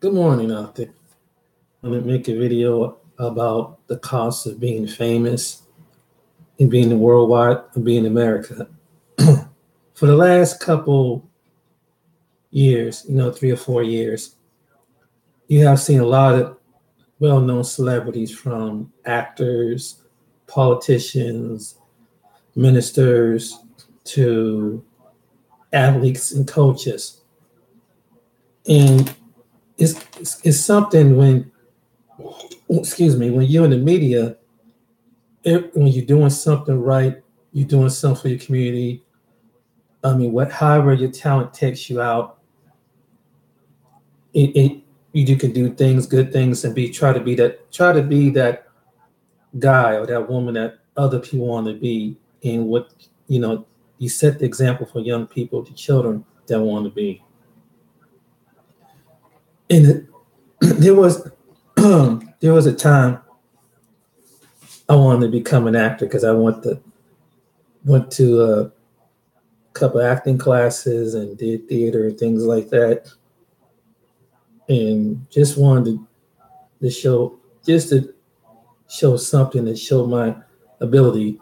Good morning, out there. I'm going to make a video about the cost of being famous and being worldwide and being in America. For the last couple years, 3 or 4 years, you have seen a lot of well known celebrities from actors, politicians, ministers to athletes and coaches. And it's something when, excuse me, when you're in the media, when you're doing something right, you're doing something for your community. I mean, however your talent takes you out, it you can do things, good things, and try to be that guy or that woman that other people want to be, and what you know, you set the example for young people, the children that want to be. And there was there was a time I wanted to become an actor because I went to a couple acting classes and did theater and things like that, and just wanted to show just to show something to show my ability.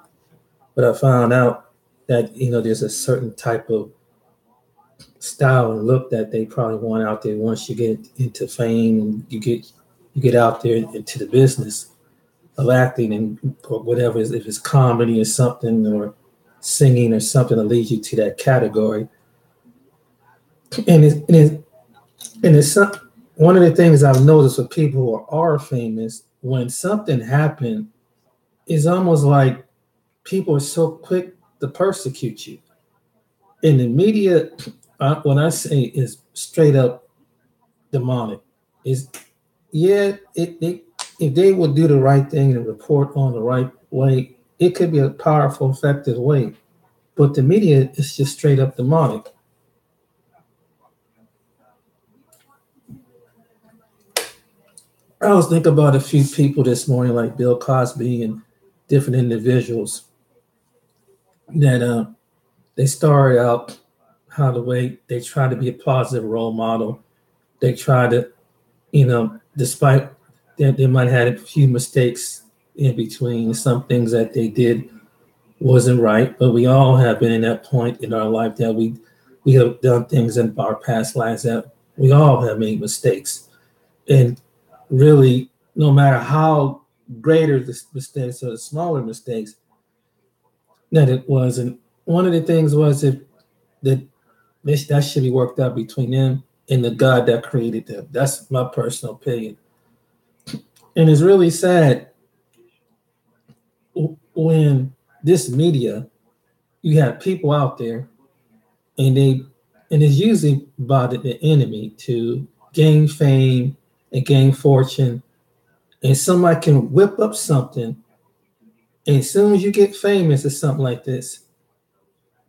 But I found out that there's a certain type of style and look that they probably want out there once you get into fame and you get out there into the business of acting and or whatever, if it's comedy or something or singing or something that leads you to that category. And it's one of the things I've noticed with people who are famous, when something happened, it's almost like people are so quick to persecute you. In the media, when I say is straight up demonic, is yeah, if they would do the right thing and report on the right way, it could be a powerful, effective way. But the media is just straight up demonic. I was thinking about a few people this morning, like Bill Cosby and different individuals that they started out how the way they try to be a positive role model. They try to, despite they might have had a few mistakes in between, some things that they did wasn't right, but we all have been in that point in our life that we have done things in our past lives that we all have made mistakes. And really, no matter how greater the mistakes or the smaller mistakes that it was, and one of the things was that that should be worked out between them and the God that created them. That's my personal opinion. And it's really sad when this media, you have people out there and it's usually by the enemy to gain fame and gain fortune. And somebody can whip up something, and as soon as you get famous or something like this,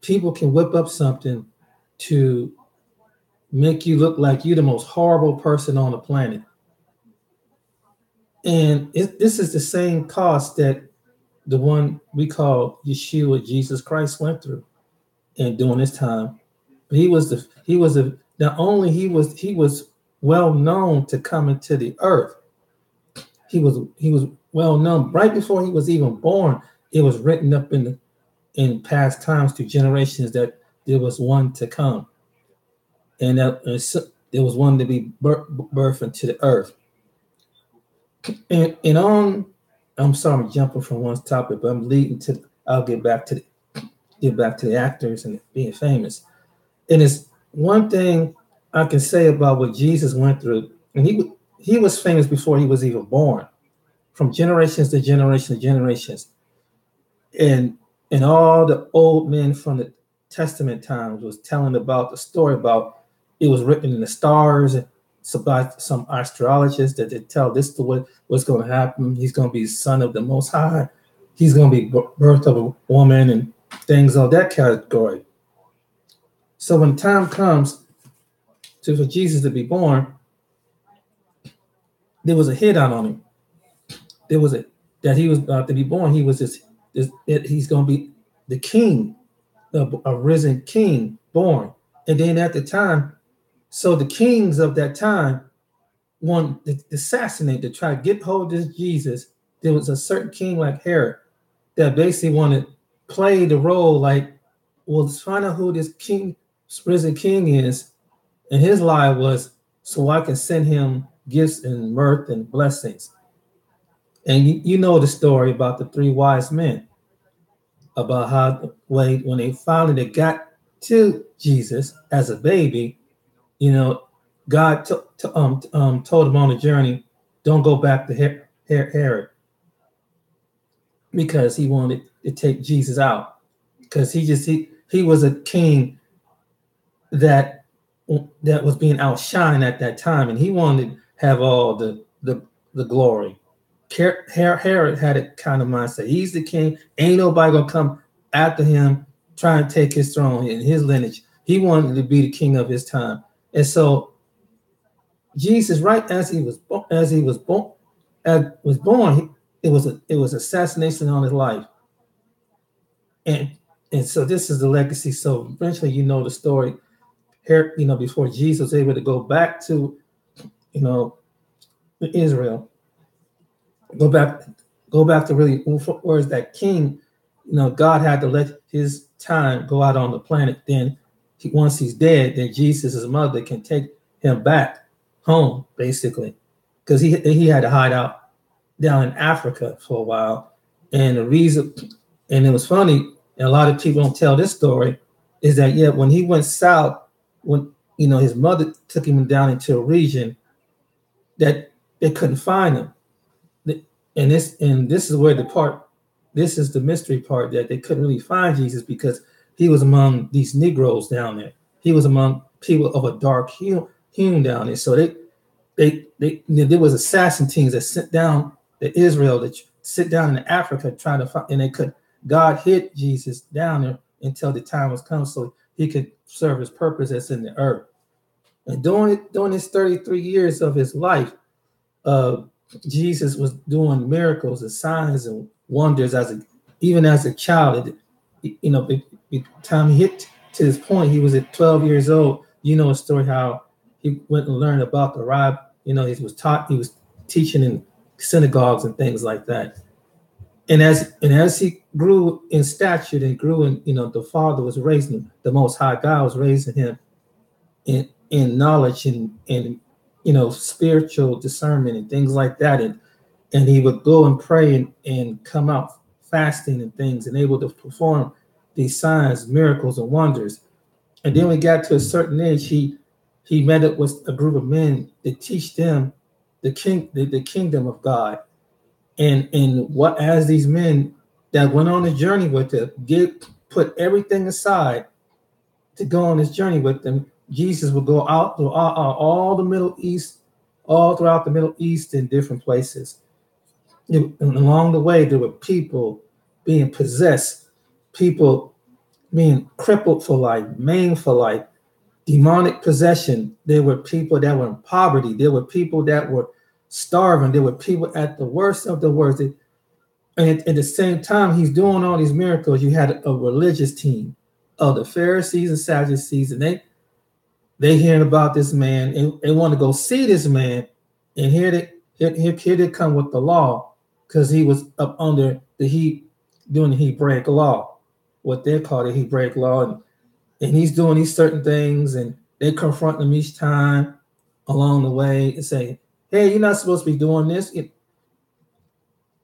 people can whip up something to make you look like you're the most horrible person on the planet. And this is the same cost that the one we call Yeshua, Jesus Christ, went through and during this time. He was not only he was well known to come into the earth. He was well known right before he was even born. It was written up in past times to generations that there was one to come, and that there was one to be birthed into the earth. And on, I'm sorry, I'm jumping from one topic, but I'm leading to. I'll get back to the actors and being famous. And it's one thing I can say about what Jesus went through, and he was famous before he was even born, from generations to generations to generations, and all the old men from the Testament times was telling about the story about it was written in the stars. So by some astrologists that they tell this to what's going to happen. He's going to be son of the Most High. He's going to be birth of a woman and things of that category. So when time comes for Jesus to be born, there was a hit out on him. There was a that he was about to be born. He was he's going to be the king, a risen king born. And then at the time, so the kings of that time wanted to assassinate, to try to get hold of this Jesus. There was a certain king like Herod that basically wanted to play the role like, well, let's find out who this king, risen king is. And his lie was, so I can send him gifts and mirth and blessings. And you know the story about the three wise men, about how when they finally got to Jesus as a baby, you know, God told him on the journey, don't go back to Herod, because he wanted to take Jesus out, because he was a king that was being outshined at that time, and he wanted to have all the glory. Herod had a kind of mindset. He's the king. Ain't nobody gonna come after him trying to take his throne in his lineage. He wanted to be the king of his time, and so Jesus, right as he was born, it was assassination on his life, and so this is the legacy. So eventually, you know the story. Here, before Jesus was able to go back to, Israel, go back to really where's that king. God had to let his time go out on the planet. Then, once he's dead, then Jesus' mother can take him back home, basically, because he had to hide out down in Africa for a while. And the reason, and it was funny, and a lot of people don't tell this story, is that when he went south, when his mother took him down into a region that they couldn't find him. And this is where this is the mystery part, that they couldn't really find Jesus because he was among these Negroes down there. He was among people of a dark hue down there. So there was assassin teams that sent down to Israel, that sit down in Africa trying to find, and they could. God hid Jesus down there until the time was come, so he could serve his purpose that's in the earth. And during his 33 years of his life, Jesus was doing miracles and signs and wonders even as a child. By the time he hit to this point, he was at 12 years old. You know a story how he went and learned about the rabbi. He was teaching in synagogues and things like that. And as he grew in stature and grew in, the Father was raising him, the Most High God was raising him in knowledge and spiritual discernment and things like that. And he would go and pray and come out fasting and things, and able to perform these signs, miracles, and wonders. And then we got to a certain age, he met up with a group of men to teach them the kingdom of God. And what, as these men that went on a journey with him, put everything aside to go on this journey with them, Jesus would go out to all the Middle East, all throughout the Middle East, in different places. And along the way, there were people being possessed, people being crippled for life, maimed for life, demonic possession. There were people that were in poverty. There were people that were starving. There were people at the worst of the worst. And at the same time, he's doing all these miracles. You had a religious team of the Pharisees and Sadducees, and they hearing about this man, and they want to go see this man. And here they come with the law, because he was up under doing the Hebraic law, what they call the Hebraic law, and he's doing these certain things, and they confront him each time along the way and say, "Hey, you're not supposed to be doing this.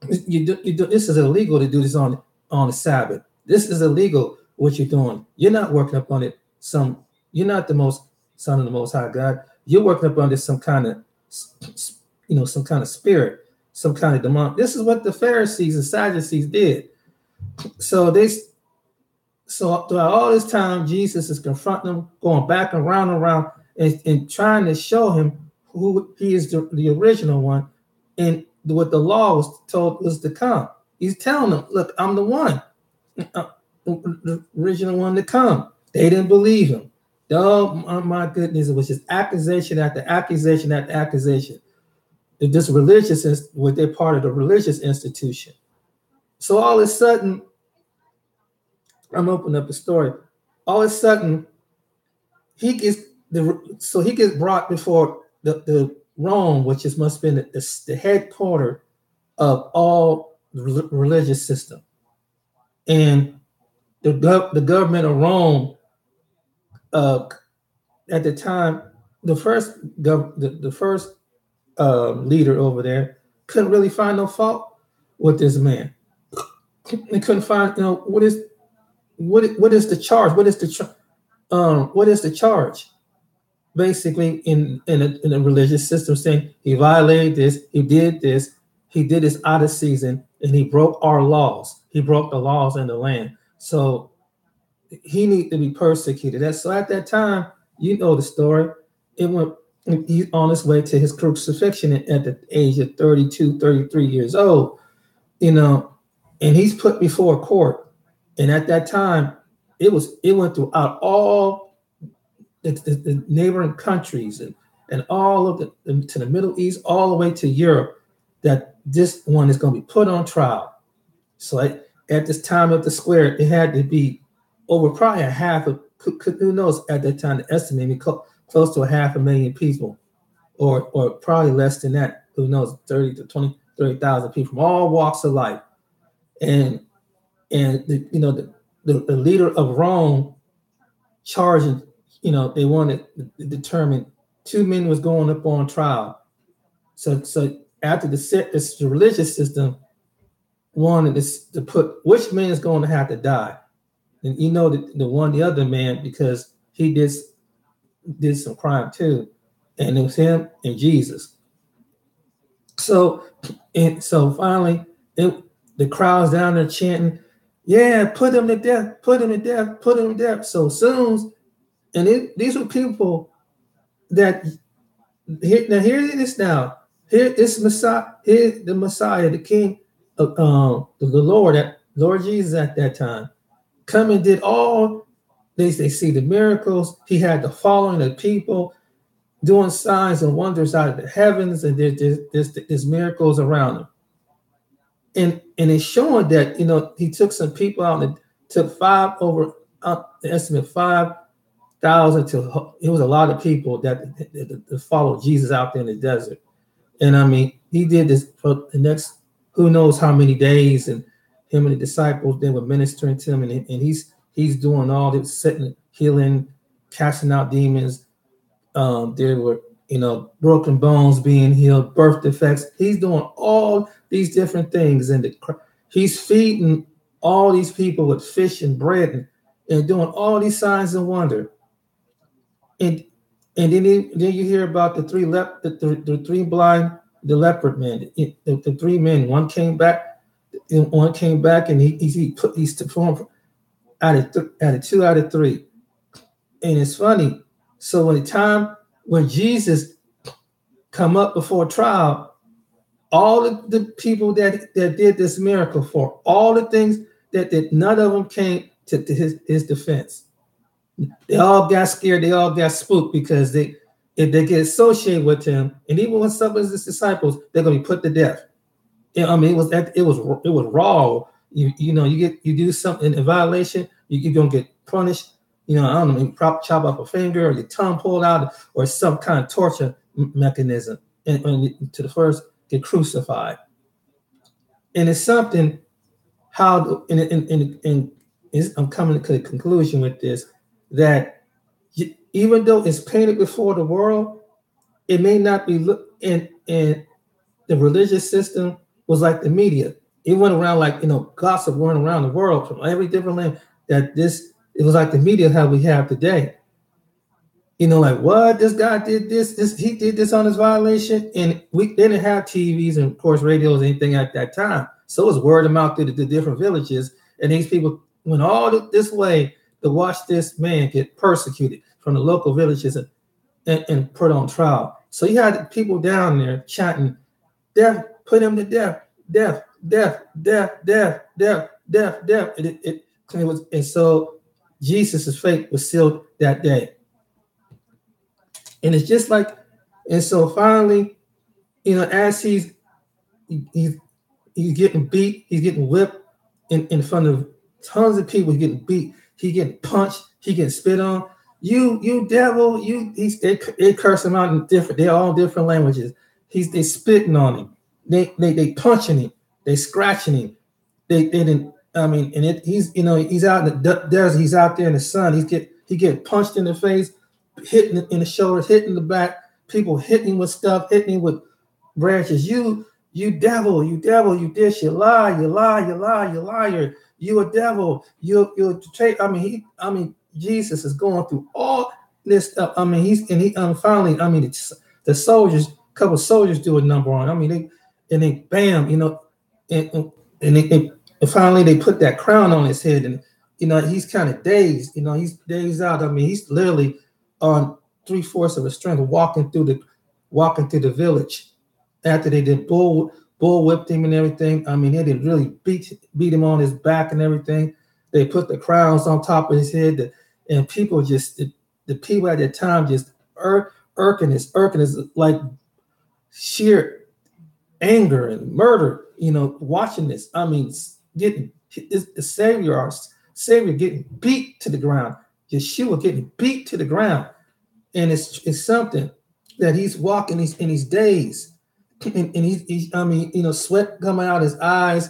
This is illegal to do this on the Sabbath. This is illegal what you're doing. You're not working up on it. You're not the most son of the Most High God. You're working up under some kind of spirit, some kind of demon." This is what the Pharisees and Sadducees did. So throughout all this time, Jesus is confronting them, going back and around, and trying to show him who he is, the original one, and what the law was told was to come. He's telling them, "Look, I'm the one, the original one to come." They didn't believe him. Oh my goodness, it was just accusation after accusation after accusation. This they're part of the religious institution. So all of a sudden, I'm opening up the story. All of a sudden, he gets brought before the Rome, which is must have been the headquarters of all religious system, and the government of Rome uh, at the time, the first leader over there couldn't really find no fault with this man. They couldn't find, what is the charge? What is the charge? Basically, in a religious system, saying he violated this, he did this out of season, and he broke our laws. He broke the laws in the land. So he needs to be persecuted. So at that time, you know the story. It went He's on his way to his crucifixion at the age of 32, 33 years old, you know, and he's put before court. And at that time, it went throughout all the neighboring countries and all of to the Middle East, all the way to Europe, that this one is going to be put on trial. So at this time of the square, it had to be over probably a half of, who knows at that time, the estimate close to a 500,000 people, or probably less than that. Who knows, 30,000 people from all walks of life. And the leader of Rome charging, they wanted to determine two men was going up on trial. So after the religious system wanted to put which man is going to have to die. And the other man, because he did some crime too. And it was him and Jesus. So finally, the crowd's down there chanting, "Yeah, put him to death, put him to death, put him to death." So soon, these were people that here it is now. Here is Messiah, here the Messiah, the King of the Lord Jesus at that time, come and did all. They see the miracles. He had the following of people, doing signs and wonders out of the heavens, and there's miracles around him. And it's showing that he took some people out and took the estimate 5,000 to. It was a lot of people that followed Jesus out there in the desert. And I mean, he did this for the next who knows how many days, and him and the disciples, they were ministering to him, and he's doing all this, setting, healing, casting out demons. There were broken bones being healed, birth defects. He's doing all these different things, and he's feeding all these people with fish and bread, and doing all these signs and wonder. And then you hear about the three blind, the leopard men, the three men. One came back, and he's performed out of 2 out of 3. And it's funny. So when Jesus come up before trial, all of the people that did this miracle for, all the things that none of them came to his defense. They all got scared. They all got spooked because if they get associated with him, and even when some of his disciples, they're going to be put to death. I mean, it was raw. You do something in violation, you're going to get punished. I don't know, maybe chop off a finger, or your tongue pulled out, or some kind of torture mechanism, and to the first get crucified. And it's something how, and I'm coming to the conclusion with this, that even though it's painted before the world, it may not be in the religious system was like the media. It went around like gossip went around the world from every different land it was like the media how we have today. Like, what, this guy did this, he did this on his violation, and they didn't have TVs and of course radios, anything at that time. So it was word of mouth to the different villages, and these people went all this way to watch this man get persecuted from the local villages and put on trial. So you had people down there chanting, "Death, put him to death, death, death, death, death, death, death, death." And so Jesus' fate was sealed that day. And it's just like, and so finally, as he's getting beat, he's getting whipped in front of tons of people, he's getting beat, he's getting punched, he getting spit on. you devil, they curse him out in different, they're all different languages. They spitting on him, they punching him, they scratching him. They didn't. I mean, and he's he's out in the desert. He's out there in the sun. He get punched in the face, hitting in the shoulders, hitting the back. People hitting him with stuff, hitting him with branches. You devil, you devil, you this, you lie, you lie, you lie, you liar. You a devil. You I mean, Jesus is going through all this stuff. I mean, he finally. I mean, the soldiers, a couple of soldiers do a number on. I mean, they bam, and finally they put that crown on his head, and he's kind of dazed. He's dazed out. I mean, he's literally on 3/4 of his strength, walking through the village after they did bull whipped him and everything. I mean, they did really beat him on his back and everything. They put the crowns on top of his head, and people just the people at that time just irking is like sheer anger and murder. Watching this. I mean, getting the Savior getting beat to the ground. Yeshua getting beat to the ground, and it's something that he's walking in these days, and he's I mean, sweat coming out his eyes.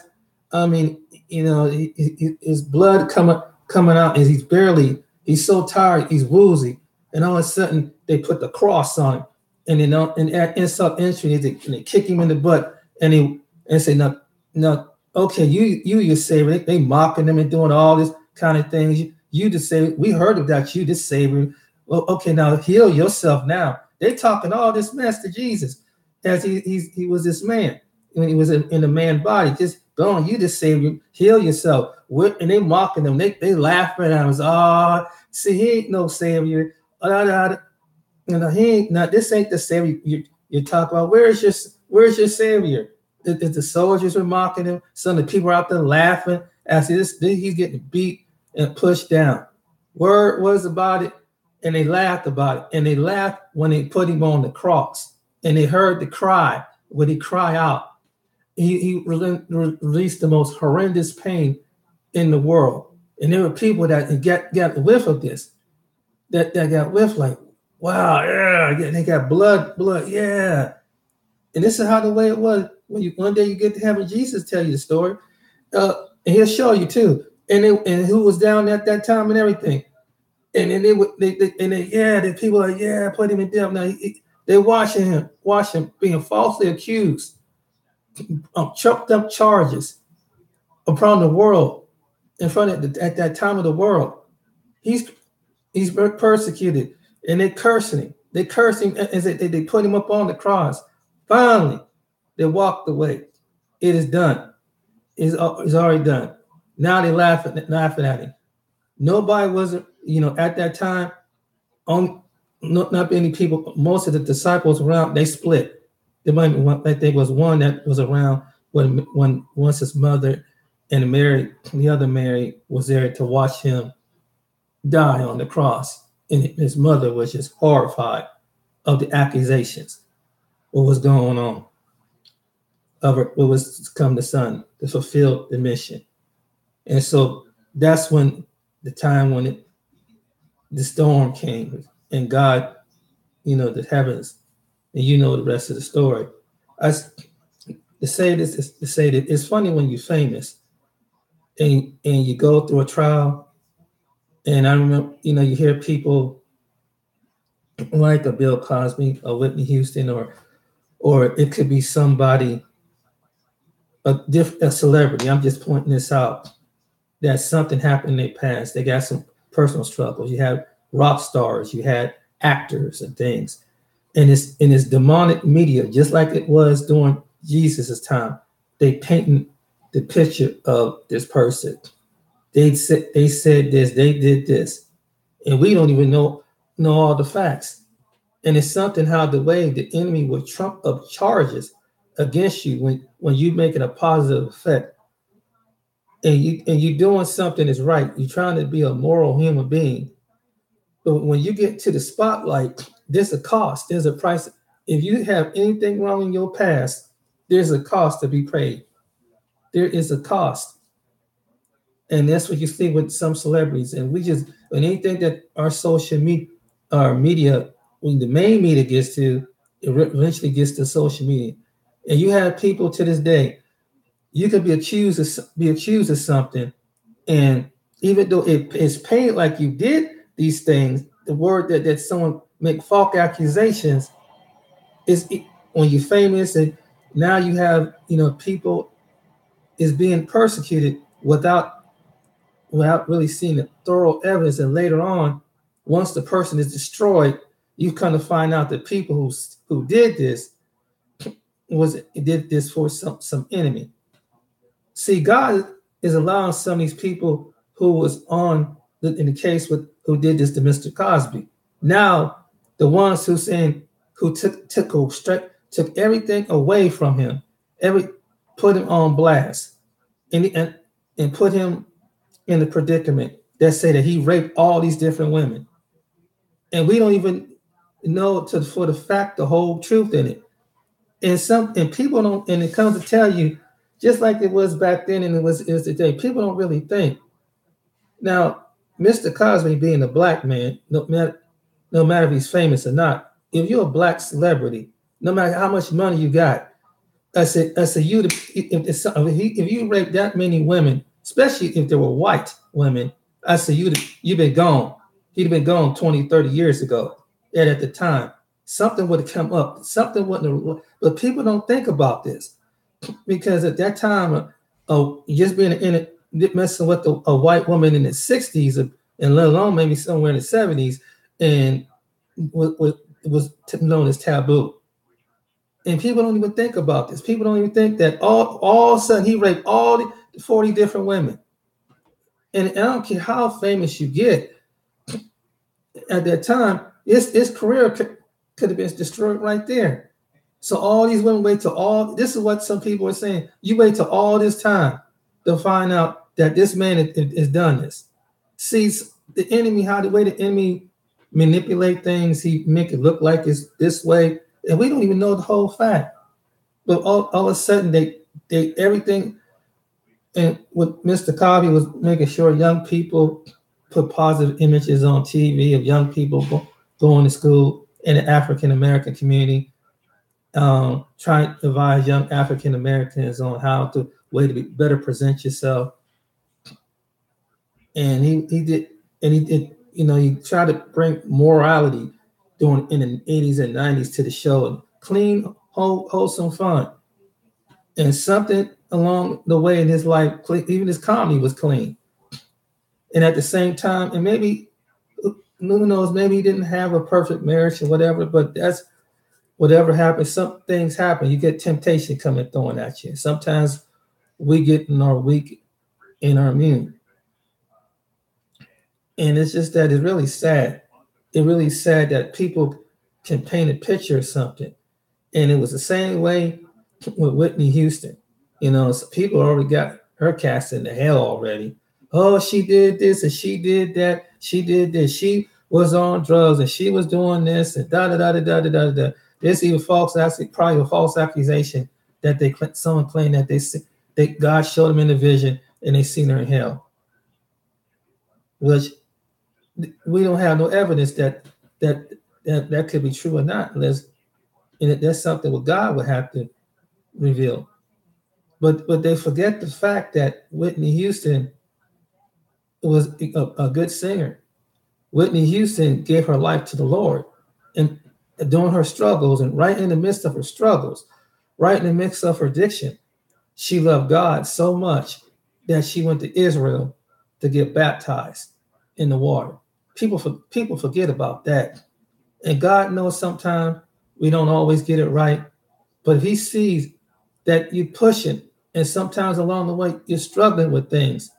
I mean, his blood coming out, and he's so tired, he's woozy, and all of a sudden they put the cross on him, and at insult entry, they kick him in the butt, and say, no, okay, you Savior. They mocking him and doing all this kind of things. You the Savior. We heard about you, this Savior. Well, okay, now heal yourself now. They talking all this mess to Jesus as he was this man when he was in the man body. Just go on, you the Savior, heal yourself. And they mocking them. They laughing at him. Oh, see, he ain't no Savior. He ain't not. This ain't the Savior you talk about. Where's your Savior? The soldiers were mocking him. Some of the people were out there laughing as he's getting beat and pushed down. Word was about it, and they laughed about it. And they laughed when they put him on the cross. And they heard the cry when he cried out. He released the most horrendous pain in the world. And there were people that got whiff of this, that got whiff like, wow, yeah, they got blood, yeah. And this is how the way it was. When one day you get to heaven, Jesus tell you the story, and he'll show you too. And who was down at that time and everything. And then the people are like, put him in death. Now they watching him being falsely accused, chucked up charges upon the world in front of at that time of the world. He's persecuted, and they cursing him. They curse him as they put him up on the cross. Finally, they walked away. It is done. It's already done. Now they laughing at him. Nobody wasn't, at that time, not many people, most of the disciples around, they split. There might be one, I think was one that was around when once his mother and the other Mary was there to watch him die on the cross. And his mother was just horrified of the accusations, what was going on. Of what was to come the Son to fulfill the mission. And so that's when the time when the storm came and God, the heavens, and the rest of the story. To say this is to say that it's funny when you're famous and you go through a trial. And I remember, you hear people like a Bill Cosby or Whitney Houston, or it could be somebody, a celebrity. I'm just pointing this out, that something happened in their past. They got some personal struggles. You have rock stars, you had actors and things. And it's demonic media, just like it was during Jesus' time. They painting the picture of this person. They said this, they did this. And we don't even know all the facts. And it's something how the way the enemy will trump up charges against you when you're making a positive effect. And you doing something is right. You're trying to be a moral human being. But when you get to the spotlight, there's a cost, there's a price. If you have anything wrong in your past, there's a cost to be paid. There is a cost. And that's what you see with some celebrities. And anything that our social media, our media, when the main media gets to, it eventually gets to social media. And you have people to this day, you could be accused of something, and even though it is paid like you did these things, the word that someone make false accusations is when you're famous, and now you have people is being persecuted without really seeing the thorough evidence. And later on, once the person is destroyed, you kind of find out that people who did this did this for some enemy. See, God is allowing some of these people who was in the case with who did this to Mr. Cosby. Now, the ones who took everything away from him, put him on blast, and put him in the predicament that say that he raped all these different women, and we don't even know for the fact the whole truth in it. And people don't, and it comes to tell you, just like it was back then and it is today, people don't really think. Now, Mr. Cosby being a black man, no matter if he's famous or not, if you're a black celebrity, no matter how much money you got, I said if you rape that many women, especially if they were white women, I said you've been gone. He'd have been gone 20, 30 years ago. And at the time, something would have come up. Something wouldn't have, but people don't think about this because at that time, just being messing with a white woman in the 60s, and let alone maybe somewhere in the 70s, and was known as taboo. And people don't even think about this. People don't even think that all of a sudden he raped all the 40 different women. And I don't care how famous you get at that time, his career could have been destroyed right there. So all these women wait till this is what some people are saying. You wait till all this time to find out that this man has done this. See, the enemy, the way the enemy manipulate things, he make it look like it's this way. And we don't even know the whole fact. But all of a sudden, they everything, and what Mr. Cosby was making sure young people put positive images on TV of young people going to school in the African American community, trying to advise young African Americans on how to better present yourself. And he did, he tried to bring morality in the 80s and 90s to the show, and clean, wholesome fun. And something along the way in his life, even his comedy was clean. And at the same time, and maybe, who knows, maybe he didn't have a perfect marriage or whatever, but that's whatever happens. Some things happen. You get temptation coming throwing at you. Sometimes we get weak in our immune. And it's just that it's really sad. It's really sad that people can paint a picture of something. And it was the same way with Whitney Houston. So people already got her cast into hell already. Oh, she did this and she did that. She did this. She was on drugs and she was doing this and da da da da da da da. There's even probably a false accusation that someone claimed that God showed them in a vision and they seen her in hell, which we don't have no evidence that could be true or not, unless that's something what God would have to reveal. But they forget the fact that Whitney Houston was a good singer. Whitney Houston gave her life to the Lord, and during her struggles, and right in the midst of her struggles, right in the midst of her addiction, she loved God so much that she went to Israel to get baptized in the water. People forget about that. And God knows sometimes we don't always get it right, but if he sees that you're pushing, and sometimes along the way you're struggling with things,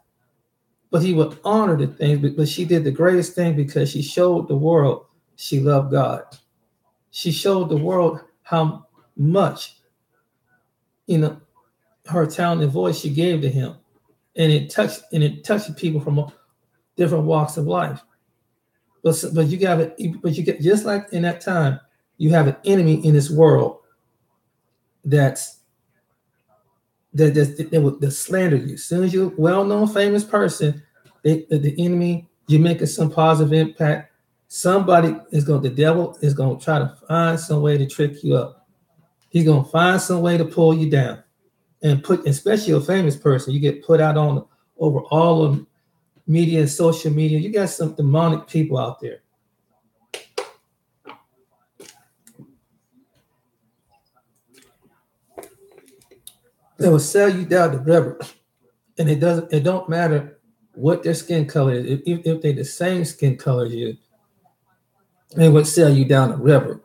but he would honor the things. But she did the greatest thing because she showed the world she loved God. She showed the world how much, her talent and voice she gave to him, and it touched people from different walks of life. But you get just like in that time, you have an enemy in this world that's They would slander you. As soon as you're a well-known, famous person, the enemy, you're making some positive impact. The devil is going to try to find some way to trick you up. He's going to find some way to pull you down and especially a famous person, you get put out on over all of media and social media. You got some demonic people out there. They will sell you down the river, and it don't matter what their skin color is. If they're the same skin color as you, they would sell you down the river.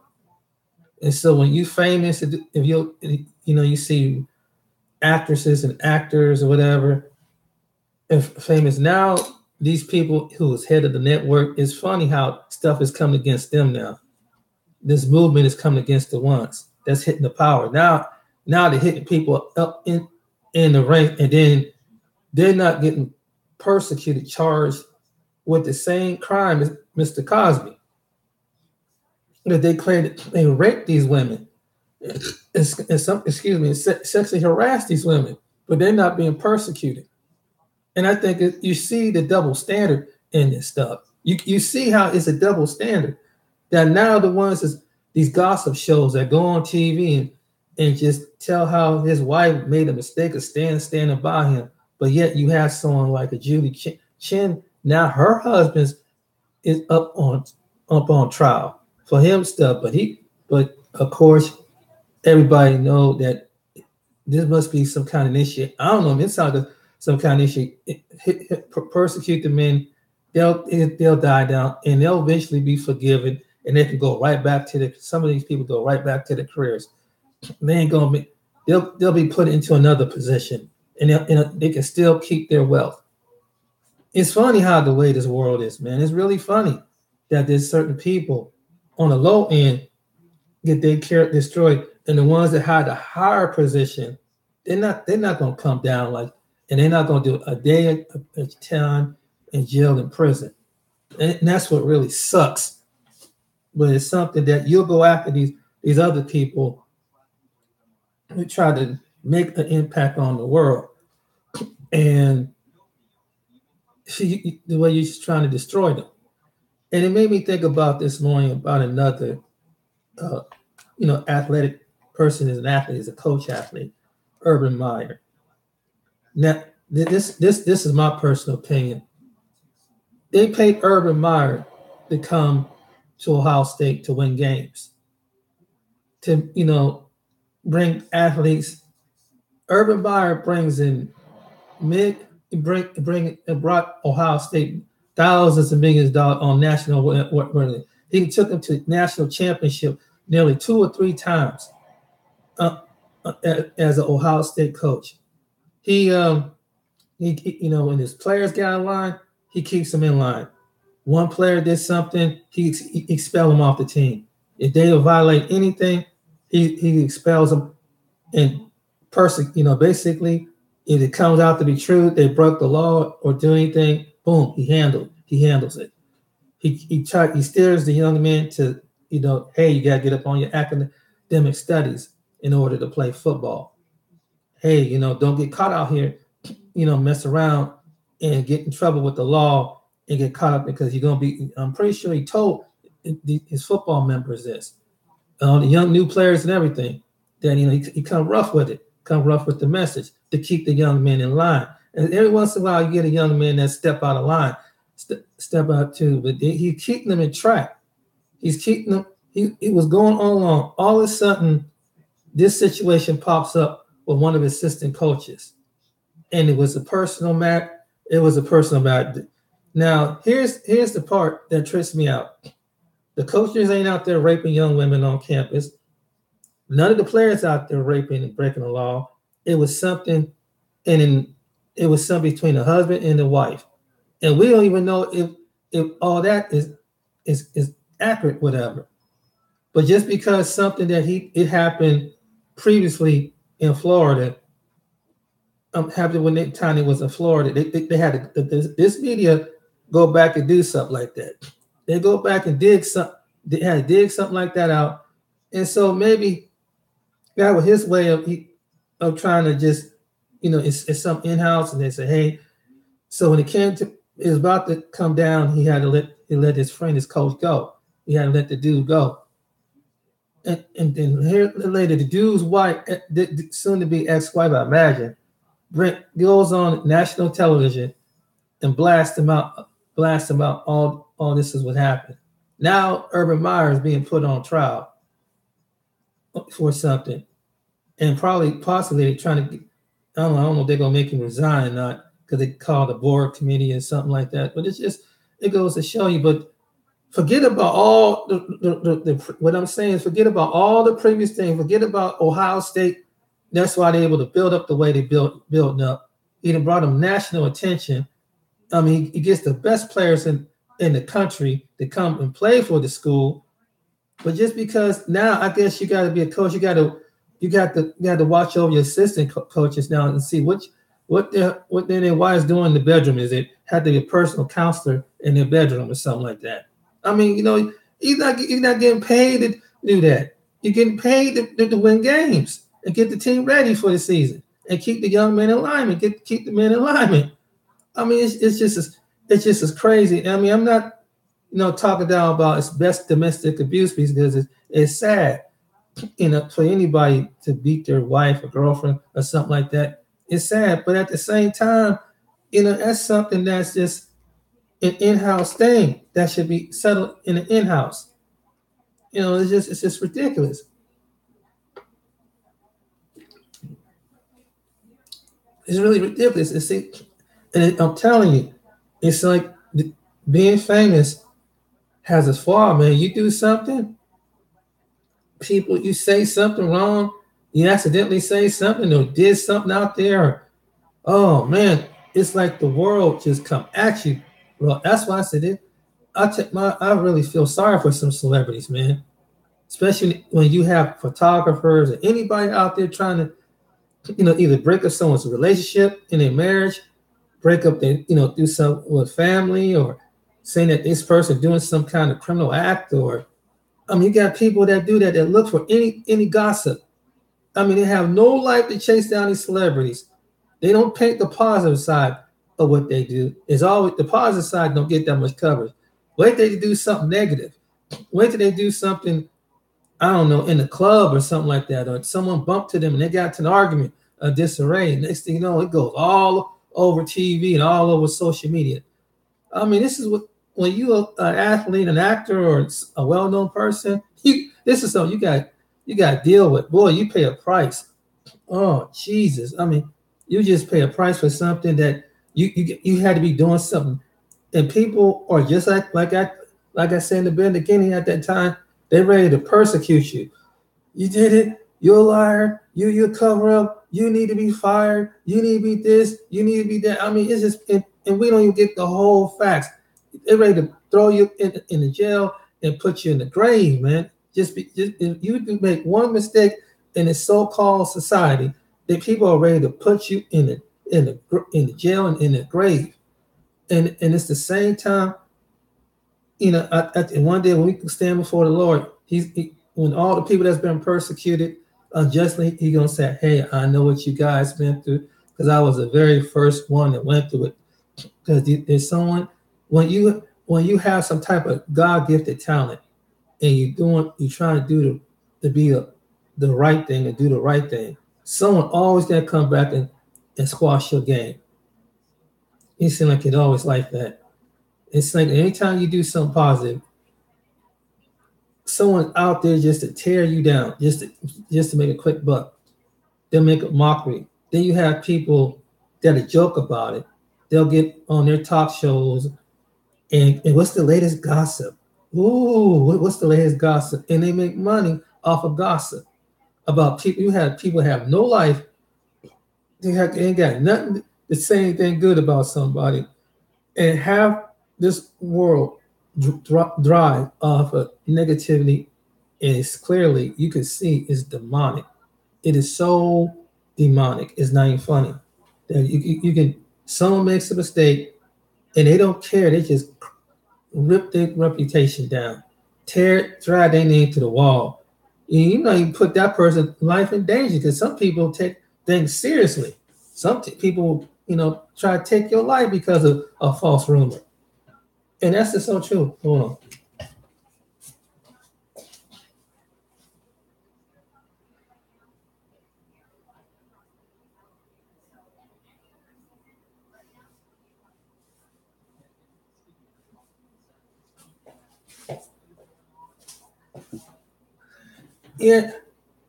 And so when you famous, if you see actresses and actors or whatever, if famous now, these people who is head of the network, it's funny how stuff is coming against them now. This movement is coming against the ones that's hitting the power. Now they're hitting people up in the rank, and then they're not getting persecuted, charged with the same crime as Mr. Cosby. That they claim that they raped these women, sexually harassed these women, but they're not being persecuted. And I think you see the double standard in this stuff. You see how it's a double standard. That now the ones is these gossip shows that go on TV and just tell how his wife made a mistake of standing by him, but yet you have someone like a Julie Chen. Now her husband is up on trial for him stuff, but of course everybody know that this must be some kind of issue. I don't know. It sounds like some kind of issue. Persecute the men, they'll die down, and they'll eventually be forgiven, and they can go right back to some of these people go right back to their careers. They ain't gonna be. They'll be put into another position, and they can still keep their wealth. It's funny how the way this world is, man. It's really funny that there's certain people on the low end get their care destroyed, and the ones that had a higher position, they're not going to come down and they're not going to do a day of time in jail and prison, and that's what really sucks. But it's something that you'll go after these other people who try to make an impact on the world, and the way you're just trying to destroy them. And it made me think about this morning about another, athletic person is an athlete, is a coach athlete, Urban Meyer. Now, this is my personal opinion. They paid Urban Meyer to come to Ohio State to win games, to bring athletes. Urban Meyer brings in brought Ohio State thousands of millions of dollars on national. He took them to national championship nearly 2 or 3 times as an Ohio State coach. He when his players get out of line, he keeps them in line. One player did something, he expels them off the team. If they violate anything, he expels them. And basically, if it comes out to be true, they broke the law or do anything, boom, he handles it. He steers the young men to, hey, you got to get up on your academic studies in order to play football. Hey, don't get caught out here, mess around and get in trouble with the law and get caught up because you're going to be, I'm pretty sure he told his football members this, the young new players and everything, that, he come rough with it, come rough with the message to keep the young men in line. And every once in a while, you get a young man that step out of line, step out too, but he's keeping them in track. He's keeping them. It was going on long. All of a sudden, this situation pops up with one of his assistant coaches, and it was a personal matter. It was a personal matter. Now, here's the part that trips me out. The coaches ain't out there raping young women on campus. None of the players out there raping and breaking the law. It was something, it was something between the husband and the wife, and we don't even know if all that is accurate, whatever. But just because something that it happened previously in Florida, happened when the time it was in Florida, they had this media go back and do something like that. They go back and dig something. They had to dig something like that out, and so maybe that was his way of trying to just it's some in-house, and they say, hey, so when it was about to come down, he let his friend, his coach, go. He had to let the dude go. And then here later, the dude's wife, soon to be ex-wife, I imagine, Brent goes on national television and blast him out. All this is what happened. Now Urban Meyer is being put on trial for something, and possibly trying to. I don't know if they're gonna make him resign or not because they called the board committee or something like that. But it goes to show you. But forget about all what I'm saying is forget about all the previous things. Forget about Ohio State. That's why they're able to build up the way they building up. He brought them national attention. I mean, he gets the best players in the country to come and play for the school. But just because now, I guess you got to be a coach, you got to watch over your assistant coaches now and see what their wives doing in the bedroom. Is it had to be a personal counselor in their bedroom or something like that? I mean, you're not getting paid to do that. You're getting paid to win games and get the team ready for the season and keep the young men in alignment, keep the men in alignment. I mean, it's just as crazy. I mean, I'm not, talking down about its best domestic abuse because it's sad, for anybody to beat their wife or girlfriend or something like that. It's sad, but at the same time, that's something that's just an in-house thing that should be settled in an in-house. It's just ridiculous. It's really ridiculous. I'm telling you, it's like being famous has its fall, man. You do something, you say something wrong, you accidentally say something or did something out there. Oh man, it's like the world just come at you. Well, that's why I said it. I really feel sorry for some celebrities, man. Especially when you have photographers or anybody out there trying to, either break up someone's relationship in their marriage, break up their, do something with family, or saying that this person doing some kind of criminal act, or you got people that do that look for any gossip. I mean, they have no life to chase down these celebrities. They don't paint the positive side of what they do. It's always the positive side don't get that much coverage. Wait till they do something negative. Wait till they do something, I don't know, in the club or something like that, or someone bumped to them and they got to an argument, a disarray. Next thing you know, it goes all over TV and all over social media. I mean, this is when you're an athlete, an actor, or a well-known person, this is something you got to deal with. Boy, you pay a price. Oh, Jesus. I mean, you just pay a price for something that you had to be doing something. And people are just like I said in the beginning at that time, they're ready to persecute you. You did it. You're a liar. You cover up. You need to be fired. You need to be this. You need to be that. I mean, it's just, and we don't even get the whole facts. They're ready to throw you in the jail and put you in the grave, man. Just if you make one mistake in this so-called society, that people are ready to put you in the jail and in the grave. And it's the same time, one day when we stand before the Lord, when all the people that's been persecuted unjustly, He's gonna say, "Hey, I know what you guys been through because I was the very first one that went through it." Because there's someone when you have some type of God-gifted talent and you're trying to do to be the right thing and do the right thing, someone always gonna come back and squash your game. It seems like it's always like that. It's like anytime you do something positive, someone out there just to tear you down, just to make a quick buck. They'll make a mockery. Then you have people that joke about it. They'll get on their talk shows and what's the latest gossip? Ooh, what's the latest gossip? And they make money off of gossip about people. You have people have no life. They ain't got nothing to say anything good about somebody, and have this world drive off of negativity. And it's clearly you can see it's demonic. It is so demonic. It's not even funny. That you can someone makes a mistake and they don't care. They just rip their reputation down, drive their name to the wall. You put that person's life in danger because some people take things seriously. Some people, try to take your life because of a false rumor. And that's just so true. Hold on. Yeah,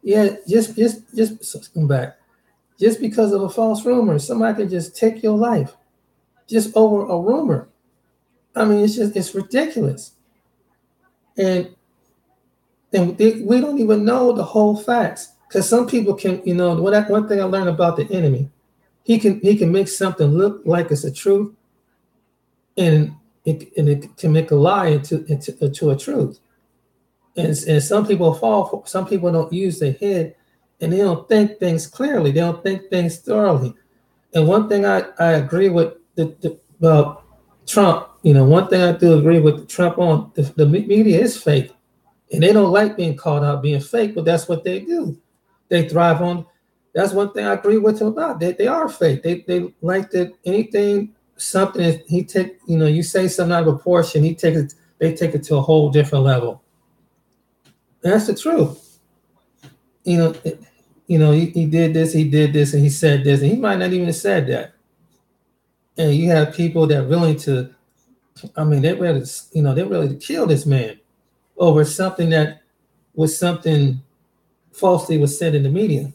yeah, just come back. Just because of a false rumor, somebody can just take your life just over a rumor. I mean, it's ridiculous. And we don't even know the whole facts. Because some people can, one thing I learned about the enemy, he can make something look like it's a truth, and it can make a lie into a truth. And some people fall for, some people don't use their head, and they don't think things clearly. They don't think things thoroughly. And one thing I agree with about Trump, one thing I do agree with Trump on, the media is fake, and they don't like being called out being fake, but that's what they do. They thrive on. That's one thing I agree with him about. They are fake. They like that anything something he take. You say something out of proportion, he take it. They take it to a whole different level. And that's the truth. You know, it, he did this, and he said this, and he might not even have said that. And you have people that willing to. I mean, they're ready to kill this man over something that was something falsely was said in the media.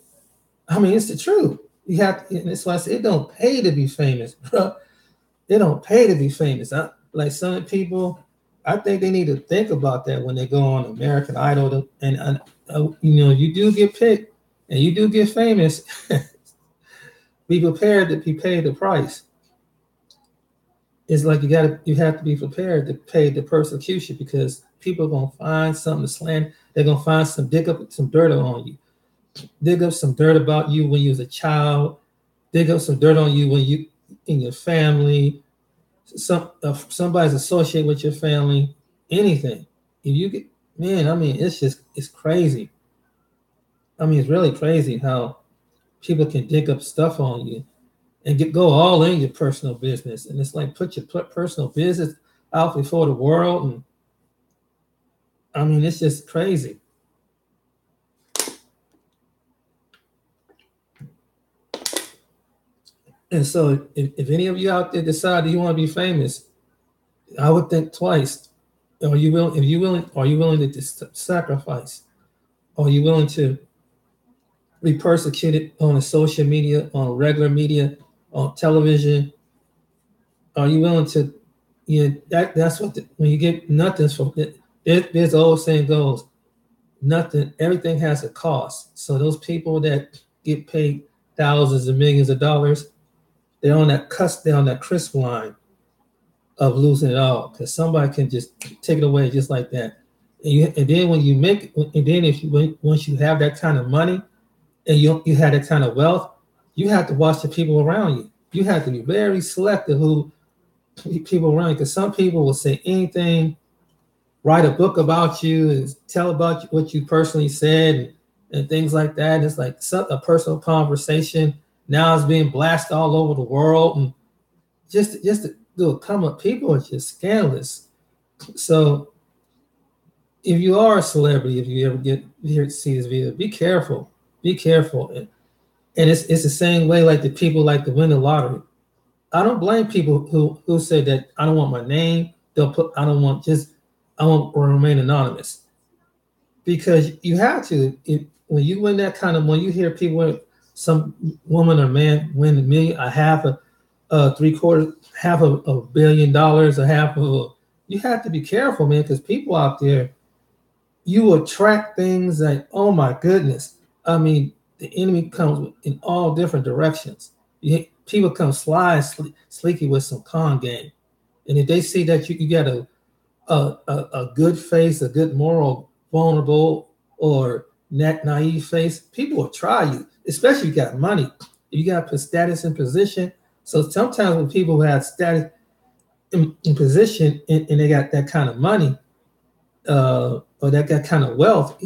I mean, it's the truth. You have, and that's why I say it don't pay to be famous, bro. It don't pay to be famous. Like some people, I think they need to think about that when they go on American Idol, and you do get picked and you do get famous. Be prepared to be paid the price. It's like you have to be prepared to pay the persecution, because people are gonna find something to slant. They're gonna find dig up some dirt on you, dig up some dirt about you when you was a child, dig up some dirt on you when you in your family, somebody's associated with your family, anything. If you get, man, I mean, it's crazy. I mean, it's really crazy how people can dig up stuff on you and go all in your personal business, and it's like put your personal business out before the world, and I mean, it's just crazy. And so, if any of you out there decide that you want to be famous, I would think twice. Are you willing? If you willing, are you willing to sacrifice? Are you willing to be persecuted on social media, on regular media, on television? Are you willing to? That's what when you get nothing from it. There's the old saying goes, nothing. Everything has a cost. So those people that get paid thousands and millions of dollars, they're on that they're on that crisp line of losing it all, because somebody can just take it away just like that. And then when you make, and then once you have that kind of money, and you had that kind of wealth, you have to watch the people around you. You have to be very selective who people around you, because some people will say anything, write a book about you, and tell about what you personally said, and things like that. And it's like a personal conversation. Now it's being blasted all over the world, and just to do a come up, people are just scandalous. So if you are a celebrity, if you ever get here to see this video, be careful. Be careful. And it's the same way like the people like to win the lottery. I don't blame people who say that I don't want my name. They'll put I want to remain anonymous, because you have to. When you win that kind of, when you hear people, some woman or man win a half a three-quarter, half of $1 billion, a half of you have to be careful, man, because people out there, you attract things like, oh my goodness. I mean, the enemy comes in all different directions. People come sleeky with some con game. And if they see that you got a good face, a good moral, vulnerable, or naive face, people will try you, especially if you got money. If you got status and position. So sometimes when people have status in position, and they got that kind of money, or that kind of wealth,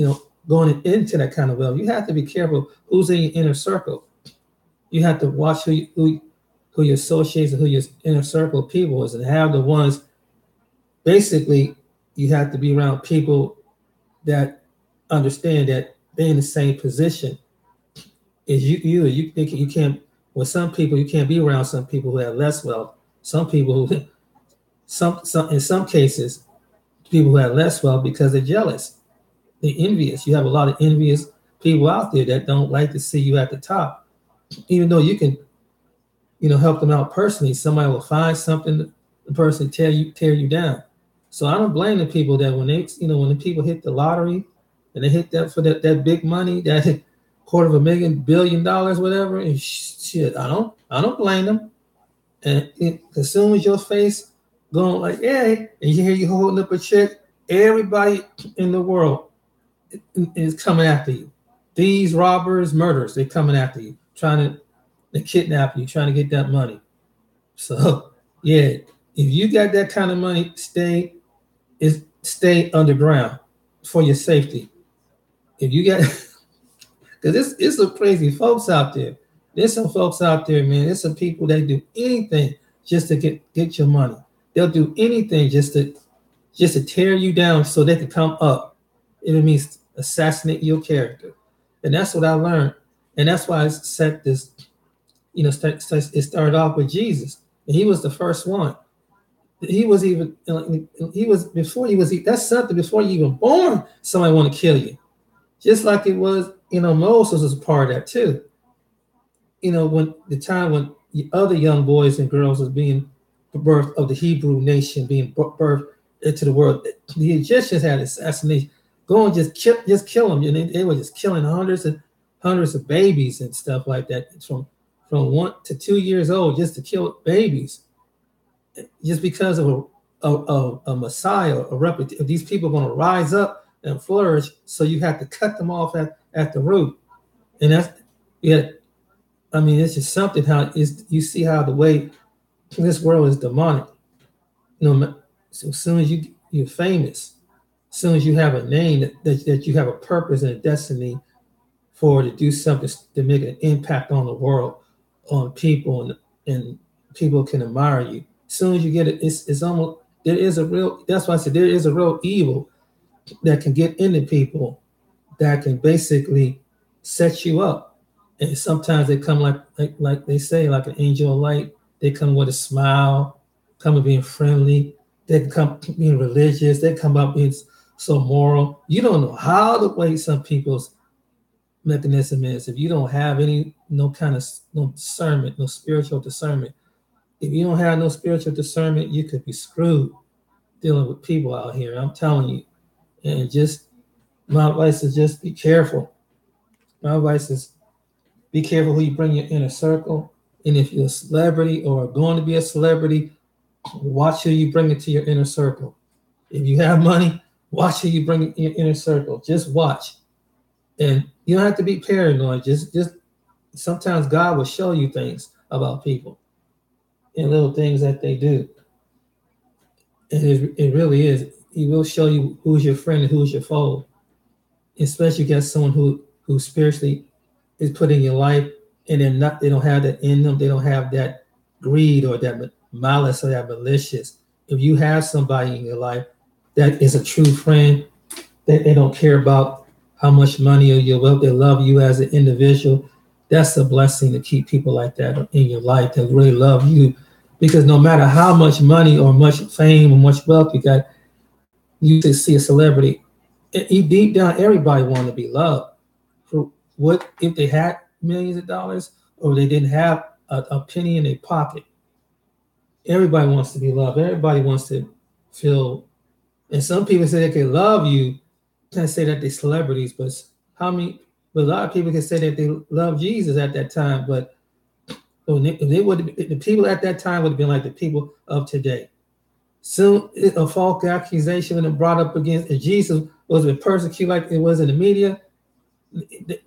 going into that kind of wealth, you have to be careful who's in your inner circle. You have to watch who your associates and who your inner circle of people is, and have the ones. Basically, you have to be around people that understand that they're in the same position as you think you can't. With some people, you can't be around some people who have less wealth. Some people who, some in some cases, people who have less wealth because they're jealous, they're envious. You have a lot of envious people out there that don't like to see you at the top, even though you can, help them out personally. Somebody will find something, the person tear you down. So I don't blame the people that when the people hit the lottery and they hit that for that big money, that quarter of $1 billion, whatever, and shit, I don't blame them. And as soon as your face going like, hey, and you hear you holding up a check, everybody in the world is coming after you. These robbers, murderers, they're coming after you, trying to kidnap you, trying to get that money. So yeah, if you got that kind of money, stay underground for your safety. If you got, because it's some crazy folks out there. There's some folks out there, man. There's some people that do anything just to get your money. They'll do anything just to tear you down so they can come up. It means assassinate your character, and that's what I learned. And that's why I set this. It started off with Jesus, and he was the first one. He was before he was. That's something before you even born. Somebody want to kill you, just like it was. Moses was a part of that too. When the time when the other young boys and girls was being the birth of the Hebrew nation being birthed into the world, the Egyptians had assassination. Go and just kill them, and they were just killing hundreds of babies and stuff like that from 1 to 2 years old just to kill babies, just because of a Messiah, these people are going to rise up and flourish. So you have to cut them off at the root, and that's it's just something how you see how the way this world is demonic. So as soon as you're famous, as soon as you have a name that you have a purpose and a destiny to do something to make an impact on the world, on people, and people can admire you. As soon as you get it, it's almost there is a real. That's why I said there is a real evil that can get into people that can basically set you up. And sometimes they come like they say, like an angel of light. They come with a smile, come with being friendly. They come being religious. They come up being so moral. You don't know how the way some people's mechanism is. If you don't have no discernment, no spiritual discernment. If you don't have no spiritual discernment, you could be screwed dealing with people out here. I'm telling you. And just my advice is just be careful. My advice is be careful who you bring your inner circle. And if you're a celebrity or going to be a celebrity, watch who you bring into your inner circle. If you have money, watch who you bring in your inner circle. Just watch. And you don't have to be paranoid. Just sometimes God will show you things about people and little things that they do. And it really is. He will show you who's your friend and who's your foe. Especially if you get someone who spiritually is put in your life and they don't have that in them. They don't have that greed or that malice or that malicious. If you have somebody in your life that is a true friend, that they don't care about how much money or your wealth, they love you as an individual, that's a blessing to keep people like that in your life that really love you. Because no matter how much money or much fame or much wealth you got, you see a celebrity, deep down, everybody want to be loved. For what if they had millions of dollars or they didn't have a penny in their pocket? Everybody wants to be loved. Everybody wants to feel. And some people say they can love you. Can't say that they're celebrities, but a lot of people can say that they love Jesus at that time. But the people at that time would have been like the people of today. Soon a false accusation would have brought up against Jesus was persecuted like it was in the media.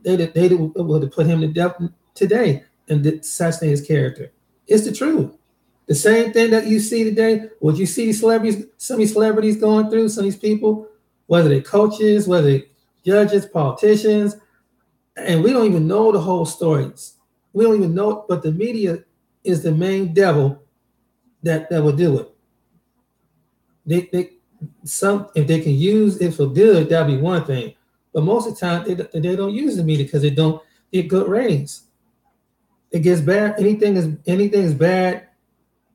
They would have put him to death today and assassinate his character. It's the truth. The same thing that you see today, what you see some of these celebrities going through, some of these people, whether they're coaches, whether they're judges, politicians, and we don't even know the whole stories. we don't even know it, but the media is the main devil that will do it. If they can use it for good, that'd be one thing. But most of the time, they don't use the media because they don't get good ratings. It gets bad. Anything is bad,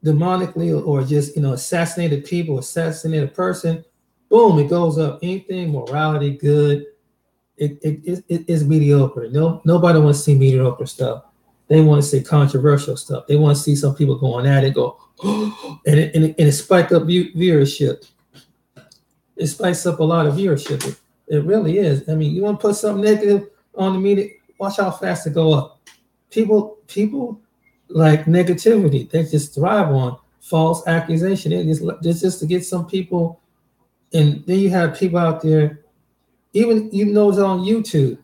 demonically, or just assassinated people, assassinated person. Boom, it goes up. Anything morality good, it is mediocre. Nobody wants to see mediocre stuff. They want to see controversial stuff. They want to see some people going at it, go, and it spikes up viewership. It spikes up a lot of viewership. It really is. I mean, you want to put something negative on the media, watch how fast it go up. People like negativity. They just thrive on false accusation. It's just to get some people, and then you have people out there, even it's on YouTube.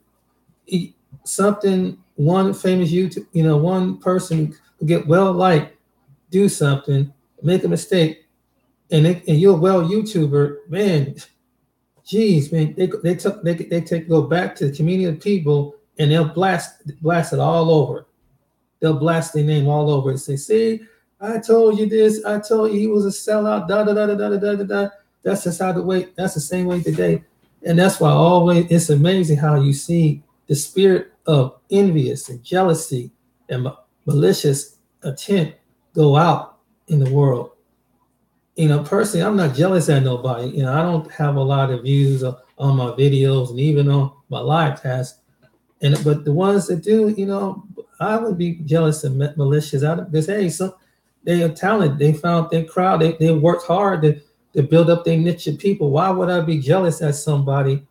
One famous YouTube, one person will get well-liked, do something, make a mistake, and you're a well YouTuber, man. Geez, man, they go back to the community of people and they'll blast it all over. They'll blast their name all over and say, "See, I told you this. I told you he was a sellout." Da da da da da da da da. That's just how that's the same way today, and that's why always it's amazing how you see the spirit of envious and jealousy and malicious intent go out in the world. Personally, I'm not jealous at nobody. I don't have a lot of views on my videos and even on my live casts. But the ones that do, I would be jealous and malicious because, hey, they are talented. They found their crowd. They worked hard to build up their niche of people. Why would I be jealous at somebody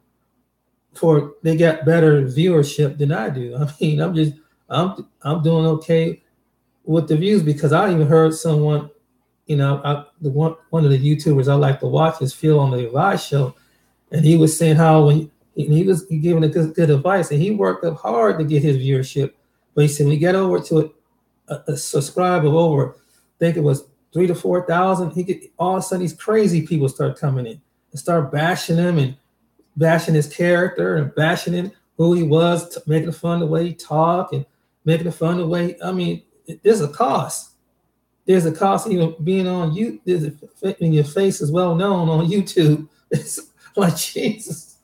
for they got better viewership than I do? I mean, I'm doing okay with the views because I even heard someone, one of the YouTubers I like to watch is Phil on the Advice Show, and he was saying how when he was giving a good advice, and he worked up hard to get his viewership, but he said when he got over to a subscribe of over, I think it was 3,000 to 4,000, all of a sudden these crazy people start coming in and start bashing him and bashing his character and bashing him who he was, making fun of the way he talked and making fun of the way. I mean, there's a cost. There's a cost even being on you. And your face is well known on YouTube. It's like, Jesus.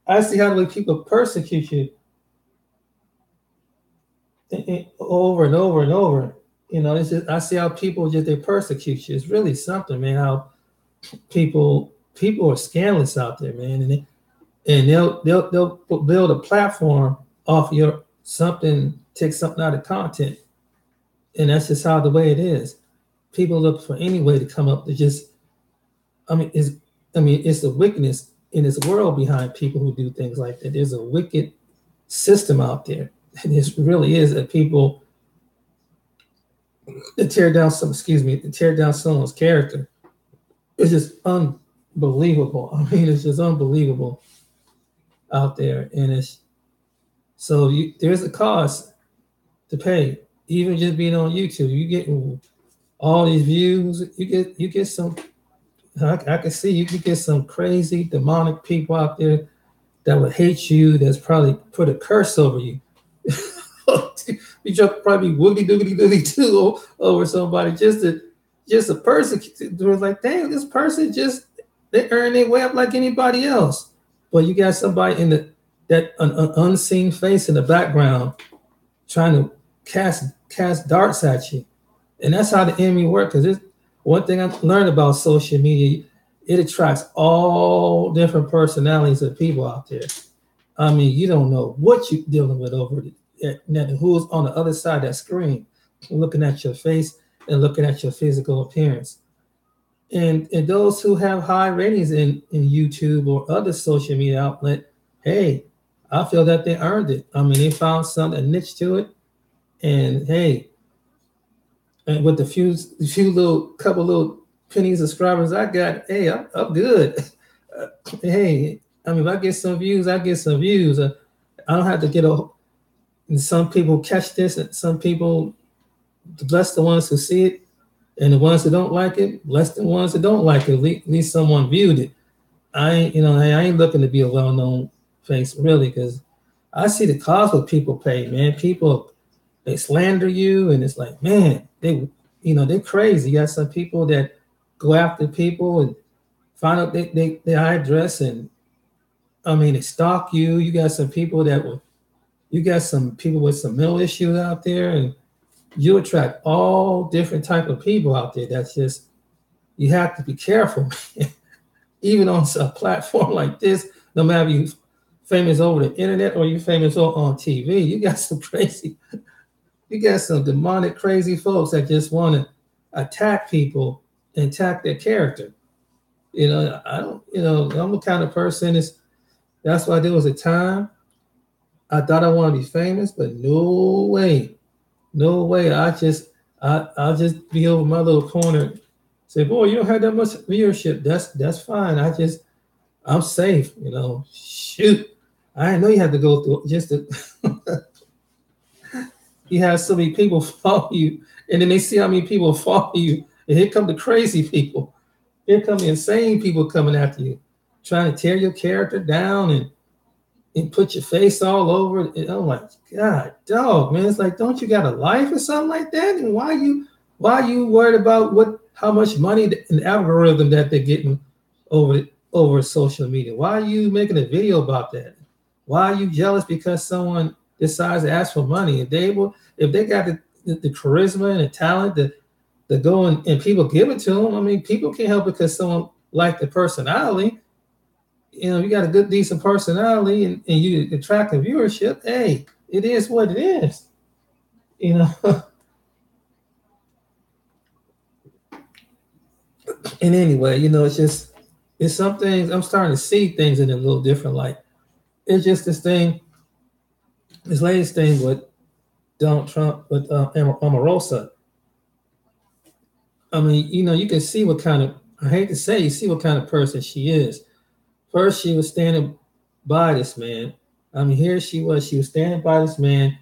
I see how the way people persecute you over and over and over. It's just, I see how people they persecute you. It's really something, man. How people are scandalous out there, man, and they'll build a platform off your take something out of content, and that's just how the way it is. People look for any way to come up to just. It's the wickedness in this world behind people who do things like that. There's a wicked system out there, and this really is that people to tear down someone's character. It's just unbelievable. It's just unbelievable out there, and there's a cost to pay. Even just being on YouTube, you get all these views. You get some. I can see you can get some crazy demonic people out there that would hate you. That's probably put a curse over you. You just probably woogly doogly doogly too over somebody just to persecute. It was like, damn, this person they earn their way up like anybody else. But you got somebody in an unseen face in the background trying to cast darts at you, and that's how the enemy works. Because one thing I've learned about social media, it attracts all different personalities of people out there. You don't know what you're dealing with over who's on the other side of that screen, looking at your face and looking at your physical appearance. And those who have high ratings in YouTube or other social media outlet, hey, I feel that they earned it. They found a niche to it, and hey. And with the couple little penny subscribers I got, hey, I'm good. Hey, if I get some views, I get some views. I don't have to get and some people catch this, and some people, bless the ones who see it, and the ones that don't like it, bless the ones that don't like it. At least someone viewed it. I ain't looking to be a well-known face really, because I see the cost what people pay, man. People they slander you, and it's like, man, they're crazy. You got some people that go after people and find out their address, and I mean, they stalk you. You got some people you got some people with some mental issues out there, and you attract all different type of people out there. That's just, you have to be careful. Even on a platform like this, no matter if you famous over the internet or you famous on TV, you got some crazy, you got some demonic, crazy folks that just want to attack people and attack their character. I don't, I'm the kind of person that's why there was a time I thought I want to be famous, but no way, no way. I'll just be over my little corner, say, boy, you don't have that much viewership. That's fine. I'm safe. Shoot, I didn't know you had to go through just to. You have so many people follow you, and then they see how many people follow you, and here come the crazy people. Here come the insane people coming after you, trying to tear your character down and put your face all over it. And I'm like, God, dog, man. It's like, don't you got a life or something like that? And why you worried about how much money the algorithm that they're getting over social media? Why are you making a video about that? Why are you jealous because someone decides to ask for money? If they got the charisma and the talent to go and people give it to them, I mean, people can't help because someone like the personality. You got a good, decent personality and you attract a viewership. Hey, it is what it is. And anyway, it's some things I'm starting to see things in a little different light. It's just this latest thing with Donald Trump with Omarosa. I mean, you can see what kind of, I hate to say, you see what kind of person she is. First, she was standing by this man. I mean, here she was standing by this man,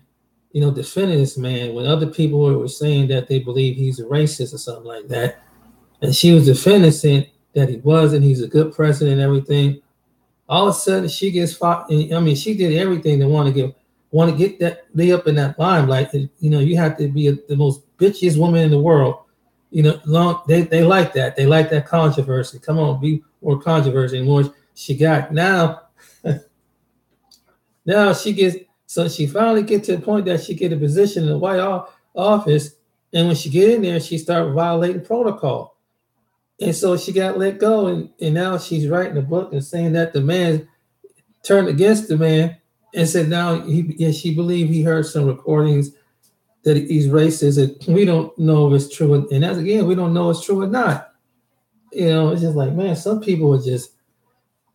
defending this man when other people were saying that they believe he's a racist or something like that. And she was defending, saying that he wasn't, he's a good president and everything. All of a sudden, she gets fought. I mean, she did everything to want to get that be up in that limelight. You have to be the most bitchiest woman in the world. They like that. They like that controversy. Come on, be more controversy. And more she got now. Now she finally get to the point that she get a position in the White Office, and when she get in there, she start violating protocol. And so she got let go, and now she's writing a book and saying that the man turned against the man and said now she believed he heard some recordings that he's racist. And we don't know if it's true. And that's, again, we don't know if it's true or not. It's just like, man, some people are just,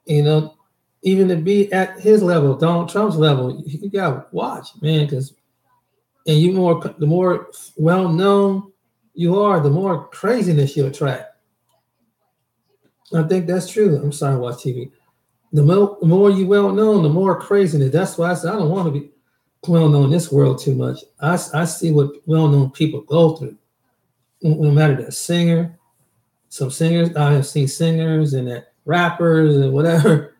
even to be at his level, Donald Trump's level, you got to watch, man, because the more well-known you are, the more craziness you attract. I think that's true. I'm sorry, watch TV. The more you well-known, the more craziness. That's why I said I don't want to be well-known in this world too much. I see what well-known people go through. No matter the singer, some singers, I have seen singers and that rappers and whatever.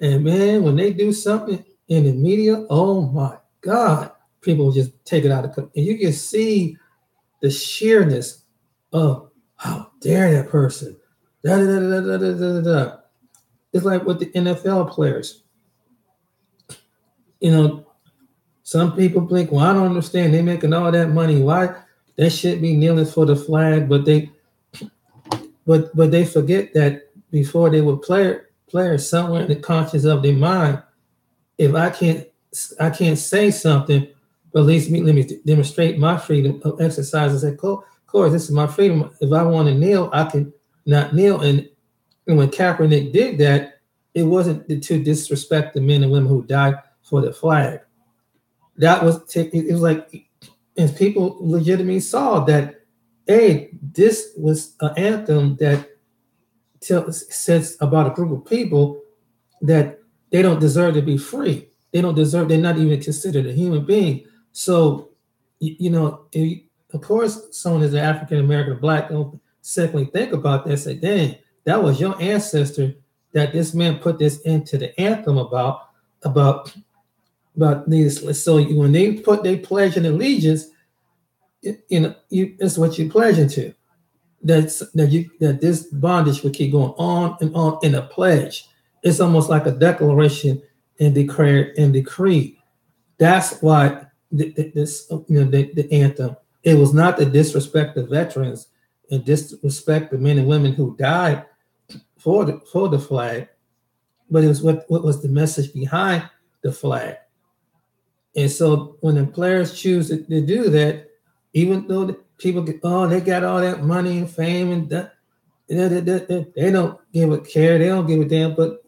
And man, when they do something in the media, oh my God, people just take it out of control. And you can see the sheerness of how dare that person. Da, da, da, da, da, da, da. It's like with the NFL players. Some people think, well, I don't understand. They're making all that money. Why they should be kneeling for the flag? But they forget that before they were players, somewhere in the conscience of their mind, if I can't say something, but at least let me demonstrate my freedom of exercise. I said, of course, this is my freedom. If I want to kneel, I can not kneel. And when Kaepernick did that, it wasn't to disrespect the men and women who died for the flag. That was it was like, and people legitimately saw that, hey, this was an anthem that says about a group of people that they don't deserve to be free. They're not even considered a human being. So, of course, someone is an African American, Black, don't secondly think about that. Say, dang, that was your ancestor that this man put this into the anthem about But these, so when they put their pledge and allegiance, it's what you pledge into. That this bondage will keep going on and on in a pledge. It's almost like a declaration and declare and decree. That's why this the anthem. It was not to disrespect the veterans and disrespect the men and women who died for the flag, but it was what was the message behind the flag. And so when the players choose to do that, even though the people get, oh, they got all that money and fame and that, they don't give a care, they don't give a damn. But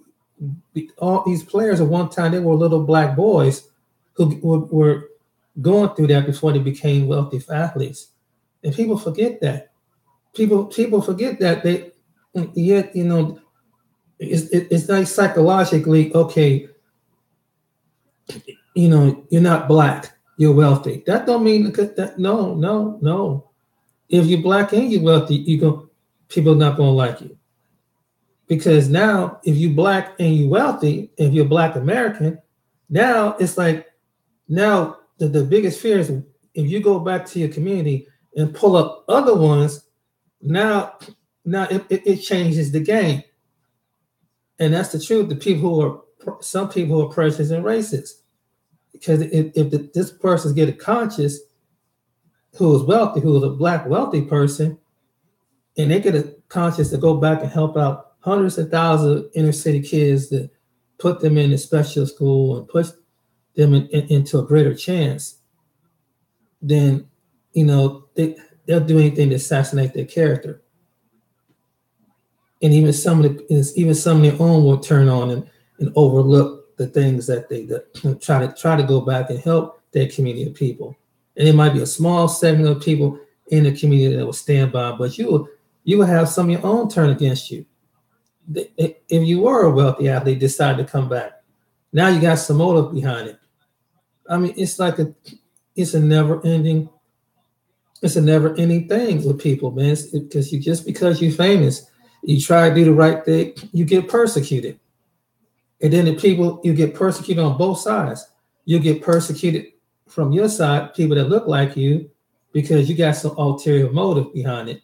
all these players at one time, they were little black boys who were going through that before they became wealthy athletes. And people forget that. People forget that they yet it's like psychologically okay. You're not black, you're wealthy. That don't mean that. No. If you're black and you're wealthy, people are not gonna like you. Because now, if you're black and you're wealthy, if you're Black American, now it's like now the biggest fear is if you go back to your community and pull up other ones, now it changes the game. And that's the truth. Some people who are prejudiced and racist. Because if this person get a conscious who is wealthy, who is a black wealthy person, and they get a conscious to go back and help out hundreds of thousands of inner city kids, to put them in a special school and push them into a greater chance, then they'll do anything to assassinate their character. And even some of their own will turn on and overlook the things that they try to go back and help their community of people. And it might be a small segment of people in the community that will stand by, but you will have some of your own turn against you. If you were a wealthy athlete, decide to come back, now you got some motive behind it. I mean, it's a never ending thing with people, man. Because because you're famous, you try to do the right thing, you get persecuted. And then you get persecuted on both sides. You get persecuted from your side, people that look like you, because you got some ulterior motive behind it.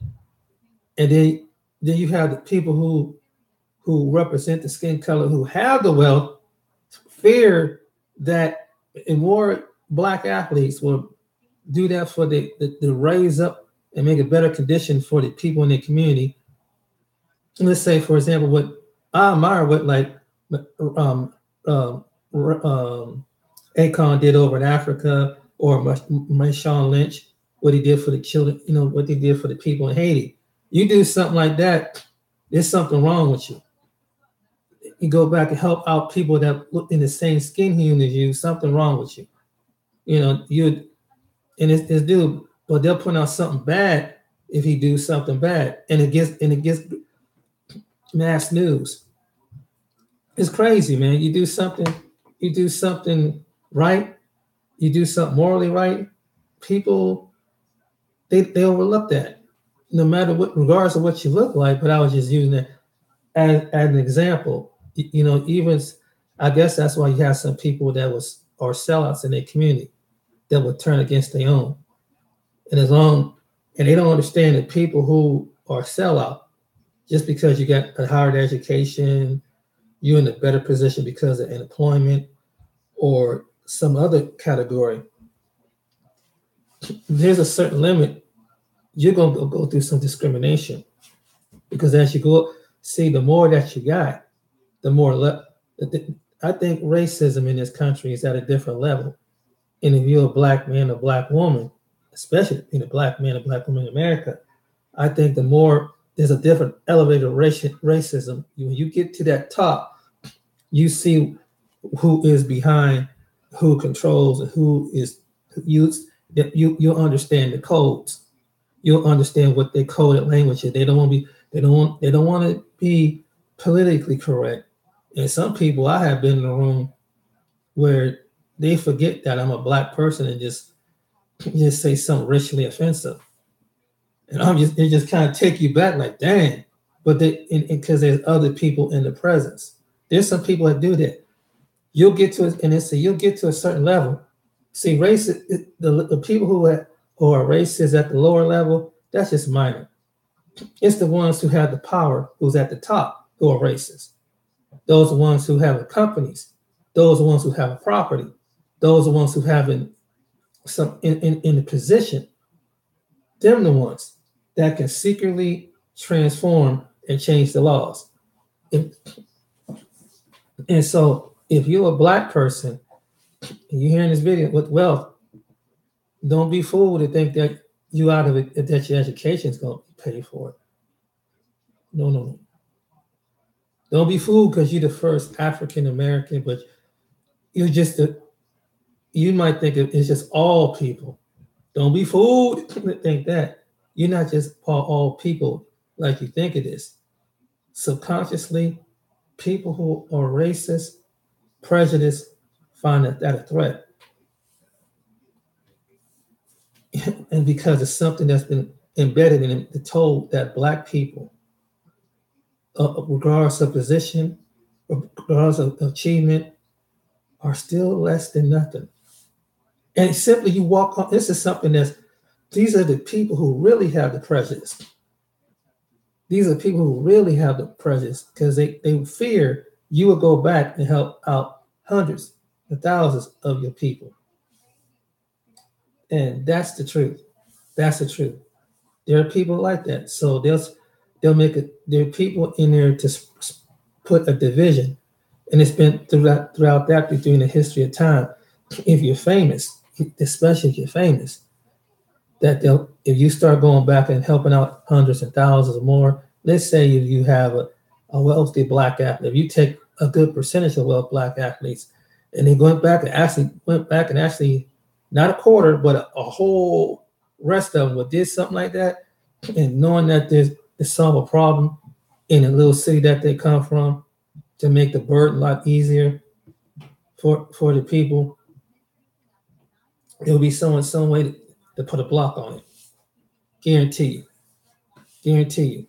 And then you have the people who represent the skin color, who have the wealth, fear that more black athletes will do that for the raise up and make a better condition for the people in their community. Let's say, for example, what I admire what like Akon did over in Africa, or Marshawn Lynch, what he did for the children, what they did for the people in Haiti. You do something like that, there's something wrong with you. You go back and help out people that look in the same skin hue as you, something wrong with you. It's dude, but they'll put out something bad if he do something bad, and it gets mass news. It's crazy, man. You do something right, you do something morally right, people they overlook that, no matter what, regardless of what you look like. But I was just using that as an example. Even I guess that's why you have some people that are sellouts in their community that would turn against their own. And they don't understand that people who are sellout, just because you got a higher education, you're in a better position because of employment or some other category, there's a certain limit. You're going to go through some discrimination, because as you go, see, the more that you got, the more I think racism in this country is at a different level. And if you're a black man or black woman, especially in a black man or black woman in America, I think the more there's a different elevated racism. When you get to that top, you see who is behind, who controls, and who is used. You'll understand the codes. You'll understand what they coded language is. They don't want to be politically correct. And some people, I have been in a room where they forget that I'm a black person and just say something racially offensive. And it just kind of take you back, like, dang. But because there's other people in the presence. There's some people that do that. You'll get to, and they say you'll get to a certain level. See, the people who are racist at the lower level, that's just minor. It's the ones who have the power, who's at the top, who are racist. Those are the ones who have the companies. Those are the ones who have a property. Those are the ones who have in the position. Them the ones that can secretly transform and change the laws. And, and so if you're a black person and you're hearing this video with wealth, don't be fooled to think that you out of it, that your education is going to be paid for it. No, no, no. Don't be fooled because you're the first African American, but you're just you might think it's just all people. Don't be fooled to think that. You're not just all people like you think it is. Subconsciously, people who are racist, prejudiced, find that a threat. And because it's something that's been embedded in the told that black people, regardless of position, regardless of achievement, are still less than nothing. And simply you walk on, this is something these are the people who really have the prejudice. These are people who really have the prejudice because they fear you will go back and help out hundreds and thousands of your people. And that's the truth. That's the truth. There are people like that. So they'll make it. There are people in there to put a division, and it's been throughout that during the history of time. If you're famous, especially if you're famous, that if you start going back and helping out hundreds and thousands or more, let's say if you have a wealthy black athlete, if you take a good percentage of black athletes, and they went back and actually not a quarter, but a whole rest of them did something like that, and knowing that there's to solve a problem in a little city that they come from to make the burden a lot easier for the people, there'll be some way to put a block on it. Guarantee you.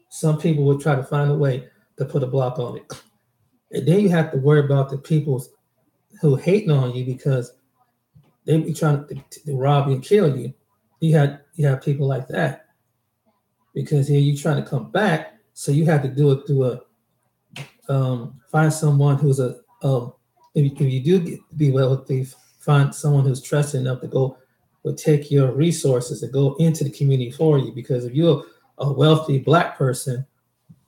Some people will try to find a way to put a block on it. And then you have to worry about the people who hating on you because they be trying to rob you and kill you. You have people like that. Because here you're trying to come back, so you have to do it through find someone who's if you do get to be wealthy, find someone who's trusted enough to will take your resources and go into the community for you. Because if you're a wealthy black person,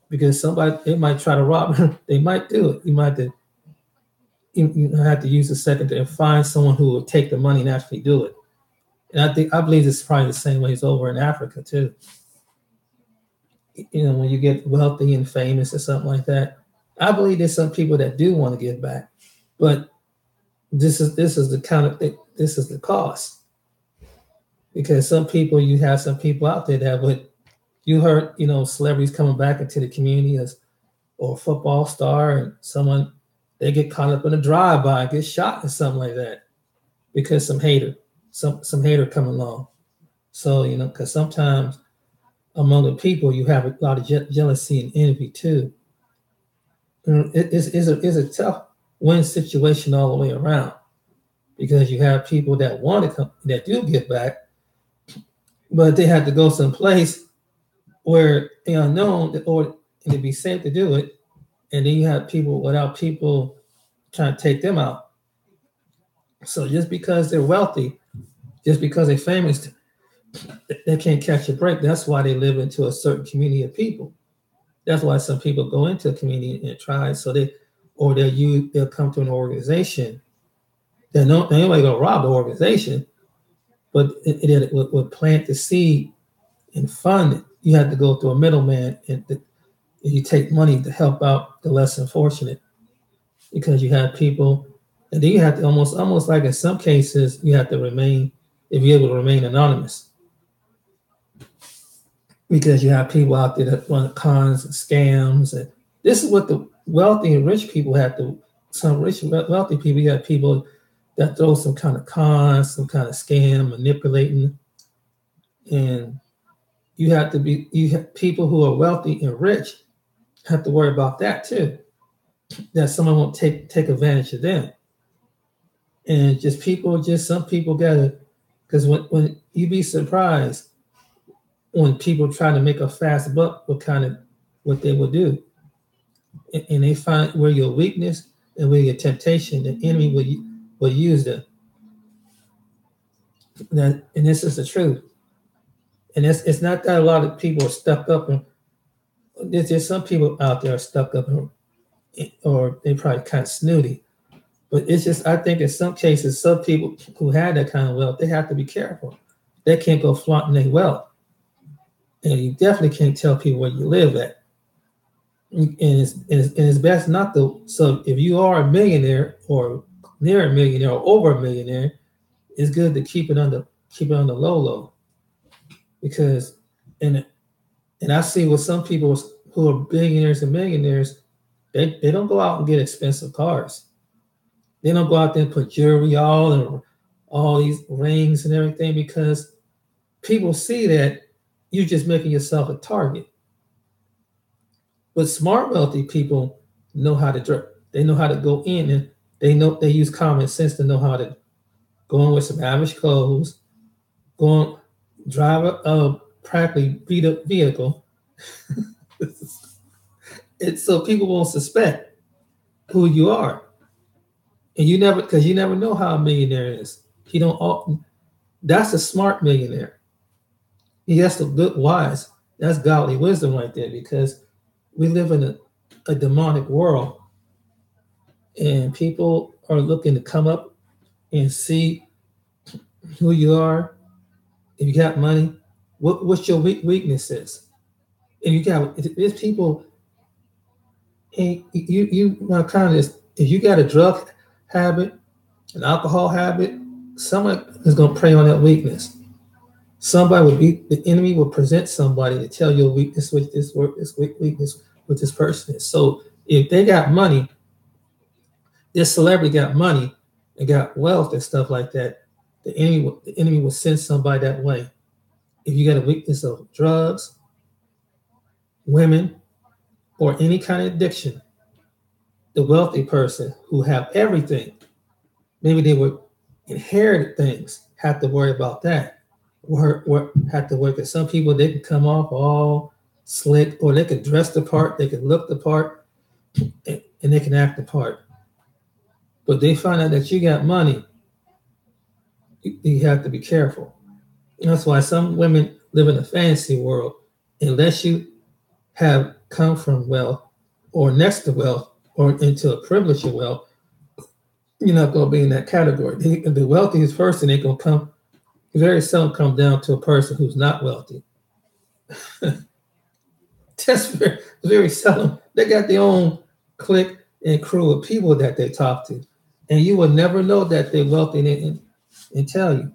because they might try to rob, they might do it. You might have to use a second to find someone who will take the money and actually do it. And I believe it's probably the same way it's over in Africa too. When you get wealthy and famous or something like that, I believe there's some people that do want to give back, but this is the cost. Because you have some people out there that you heard, celebrities coming back into the community or a football star, and they get caught up in a drive-by, get shot or something like that because some hater come along. So, because sometimes among the people, you have a lot of jealousy and envy too. It's a tough win situation all the way around because you have people that want to come, that do give back, but they have to go someplace where they are known or it'd be safe to do it. And then you have people without people trying to take them out. So just because they're wealthy, just because they're famous, they can't catch a break. That's why they live into a certain community of people. That's why some people go into a community and try. So they'll come to an organization. They're anybody gonna rob the organization, but it would plant the seed and fund it. You have to go through a middleman, and you take money to help out the less unfortunate, because you have people, and then you have to almost like in some cases you have to remain, if you're able to remain anonymous. Because you have people out there that run cons and scams, and this is what the wealthy and rich people have to. Some rich wealthy people, you have people that throw some kind of cons, some kind of scam, manipulating, and you have people who are wealthy and rich have to worry about that too. that someone won't take advantage of them. And some people gotta, because when you be surprised when people try to make a fast buck, what they will do, and they find where your weakness and where your temptation, the enemy will use them. And this is the truth. And it's not that a lot of people are stuck up, and there's just some people out there are stuck up, or they probably kind of snooty. But it's just, I think in some cases, some people who had that kind of wealth, they have to be careful. They can't go flaunting their wealth. And you definitely can't tell people where you live at. And it's best not to. So if you are a millionaire or near a millionaire or over a millionaire, it's good to keep it on the low, because and I see with some people who are billionaires and millionaires, they don't go out and get expensive cars. They don't go out there and put jewelry all these rings and everything, because people see that you're just making yourself a target. But smart, wealthy people know how to they know how to go in, and they use common sense to know how to go in with some average clothes, go on, drive a practically beat up vehicle. It's so people won't suspect who you are. And because you never know how a millionaire is. He don't. That's a smart millionaire. He has the good wise. That's godly wisdom right there, because we live in a demonic world, and people are looking to come up and see who you are. If you got money, what's your weaknesses? And there's people, and you kind of, if you got a drug habit, an alcohol habit, someone is going to prey on that weakness. The enemy will present somebody to tell you a weakness with this weakness with this person. So if they got money, this celebrity got money and got wealth and stuff like that, the enemy will send somebody that way. If you got a weakness of drugs, women, or any kind of addiction, the wealthy person who have everything, maybe they would inherit things, have to worry about that. Have to work. Because some people, they can come off all slick, or they can dress the part, they can look the part, and they can act the part. But they find out that you got money, you have to be careful. And that's why some women live in a fantasy world. Unless you have come from wealth, or next to wealth, or into a privilege of wealth, you're not going to be in that category. The wealthiest person ain't going to very seldom come down to a person who's not wealthy. That's very seldom. They got their own clique and crew of people that they talk to. And you will never know that they're wealthy and tell you,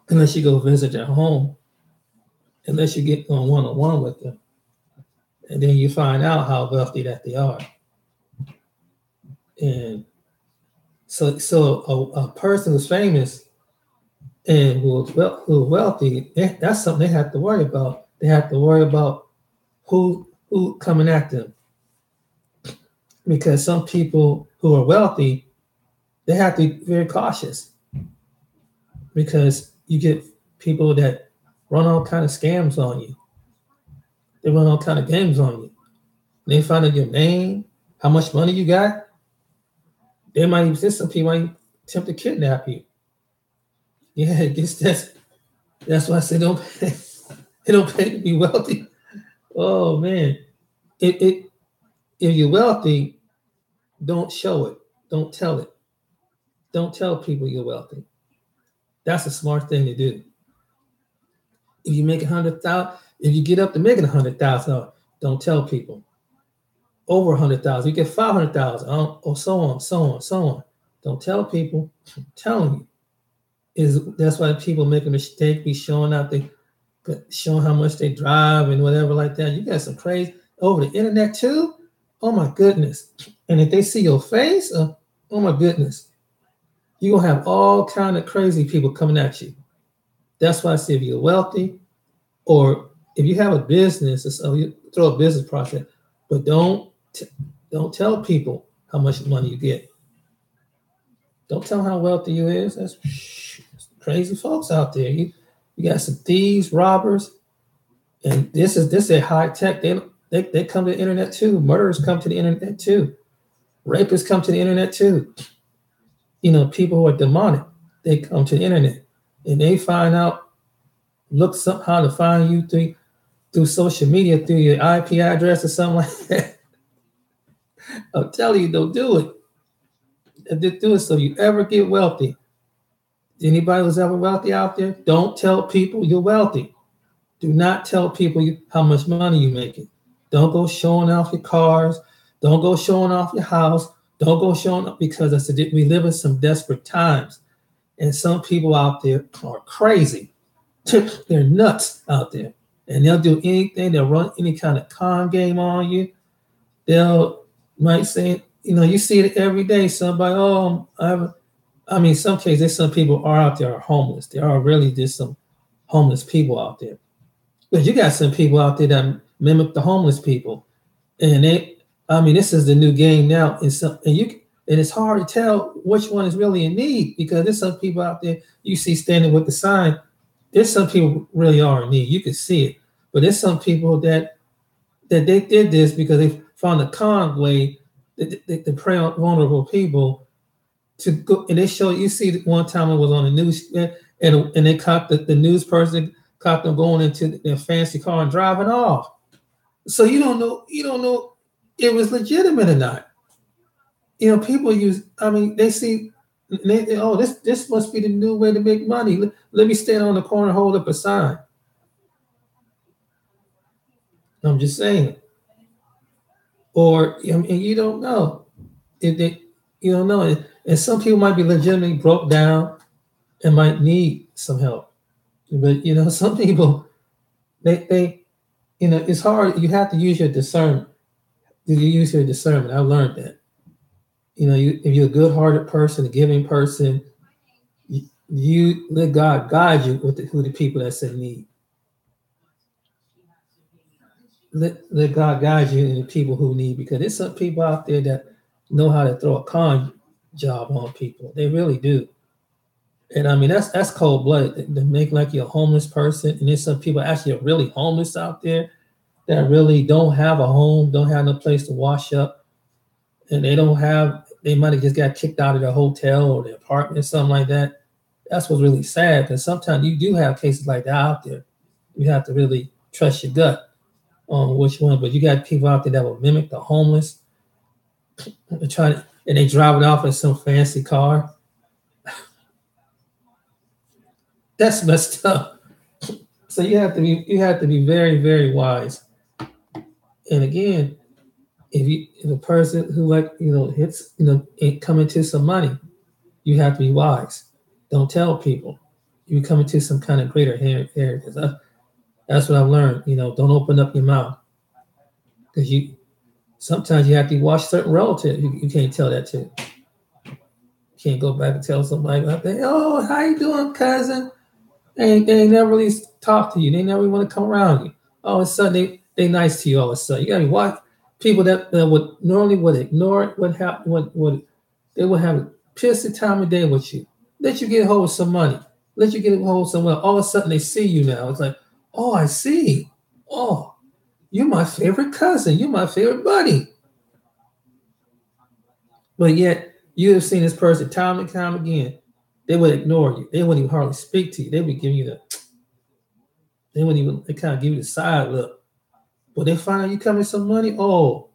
unless you go visit their home, unless you get on one-on-one with them. And then you find out how wealthy that they are. And so a person who's famous and who's wealthy, that's something they have to worry about. They have to worry about who coming at them. Because some people who are wealthy, they have to be very cautious. Because you get people that run all kind of scams on you. They run all kind of games on you. They find out your name, how much money you got. They might even, some people might attempt to kidnap you. Yeah, I guess that's why I say don't pay to be wealthy. Oh man, if you're wealthy, don't show it. Don't tell it. Don't tell people you're wealthy. That's a smart thing to do. If you make $100,000, if you get up to making $100,000, don't tell people. Over $100,000, you get $500,000, or so on. Don't tell people. I'm telling you, that's why people make a mistake, be showing how much they drive and whatever like that. You got some crazy over the internet too. Oh my goodness! And if they see your face, oh my goodness, you gonna have all kind of crazy people coming at you. That's why I say if you're wealthy, or if you have a business, or so you throw a business process, but don't Don't tell people how much money you get. Don't tell them how wealthy you is. That's crazy folks out there. You got some thieves, robbers, and this is a high tech. They come to the internet too. Murderers come to the internet too. Rapists come to the internet too. People who are demonic, they come to the internet and they find out, look how to find you through social media, through your IP address or something like that. I'm telling you, don't do it. And do it so you ever get wealthy. Anybody who's ever wealthy out there, don't tell people you're wealthy. Do not tell people how much money you're making. Don't go showing off your cars. Don't go showing off your house. Don't go showing up, because we live in some desperate times. And some people out there are crazy. They're nuts out there. And they'll do anything. They'll run any kind of con game on you. Might say, you see it every day. Somebody, some cases, there's some people are out there are homeless. There are really just some homeless people out there. But you got some people out there that mimic the homeless people. And this is the new game now. And it's hard to tell which one is really in need, because there's some people out there you see standing with the sign. There's some people really are in need. You can see it. But there's some people that they did this because they found a con way to prey on vulnerable people to go. And they show, you see one time it was on the news, and they caught the news person caught them going into their fancy car and driving off. So you don't know if it was legitimate or not. People they see, this must be the new way to make money. Let me stand on the corner and hold up a sign. I'm just saying. Or you don't know you don't know. And some people might be legitimately broke down and might need some help. But some people, they it's hard. You have to use your discernment. You use your discernment. I learned that. If you're a good-hearted person, a giving person, you let God guide you with who the people that's in need. Let God guide you in the people who need, because there's some people out there that know how to throw a con job on people. They really do. And that's cold blooded to make like you're a homeless person. And there's some people actually are really homeless out there that really don't have a home, don't have no place to wash up, and they might have just got kicked out of their hotel or their apartment or something like that. That's what's really sad, because sometimes you do have cases like that out there. You have to really trust your gut on which one. But you got people out there that will mimic the homeless, and they drive it off in some fancy car. That's messed up. So you have to be very, very wise. And again, if a person who hits come into some money, you have to be wise. Don't tell people. You come into some kind of greater heritage. That's what I've learned. Don't open up your mouth, because sometimes you have to watch certain relatives. You can't tell that to. You can't go back and tell somebody about that. Oh, how you doing, cousin? They never really talk to you. They never want to come around you. All of a sudden, they nice to you. All of a sudden, you got to watch people that would normally ignore it. They would have a pissy time of day with you. Let you get a hold of some money. Let you get a hold of someone. All of a sudden, they see you now. It's like, oh, I see. Oh, you're my favorite cousin. You're my favorite buddy. But yet, you have seen this person time and time again. They would ignore you. They wouldn't even hardly speak to you. They would give you they kind of give you the side look. But they find out you come with some money. Oh,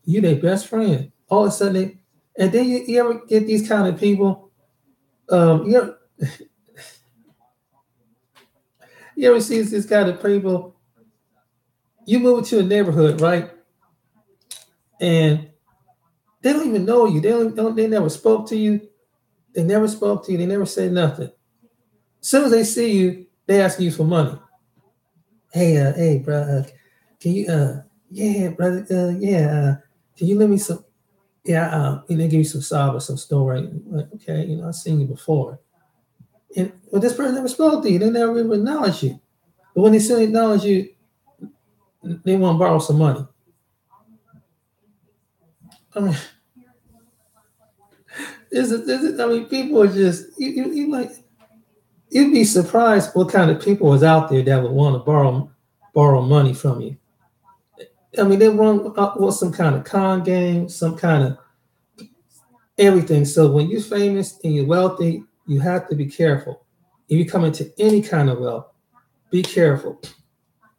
you their best friend. All of a sudden, and then you ever get these kind of people. You ever see this kind of people? You move into a neighborhood, right? And they don't even know you. They never spoke to you. They never spoke to you. They never said nothing. As soon as they see you, they ask you for money. Hey, bro, can you, yeah, brother, can you lend me some? Yeah, they give you some sob or some story. Like, okay, I've seen you before. But this person never spoke to you. They never even acknowledged you. But when they still acknowledge you, they want to borrow some money. I mean, I mean, people are just you like you'd be surprised what kind of people is out there that would want to borrow money from you. I mean, they run up with some kind of con game, some kind of everything. So when you're famous and you're wealthy, you have to be careful. If you come into any kind of wealth, be careful.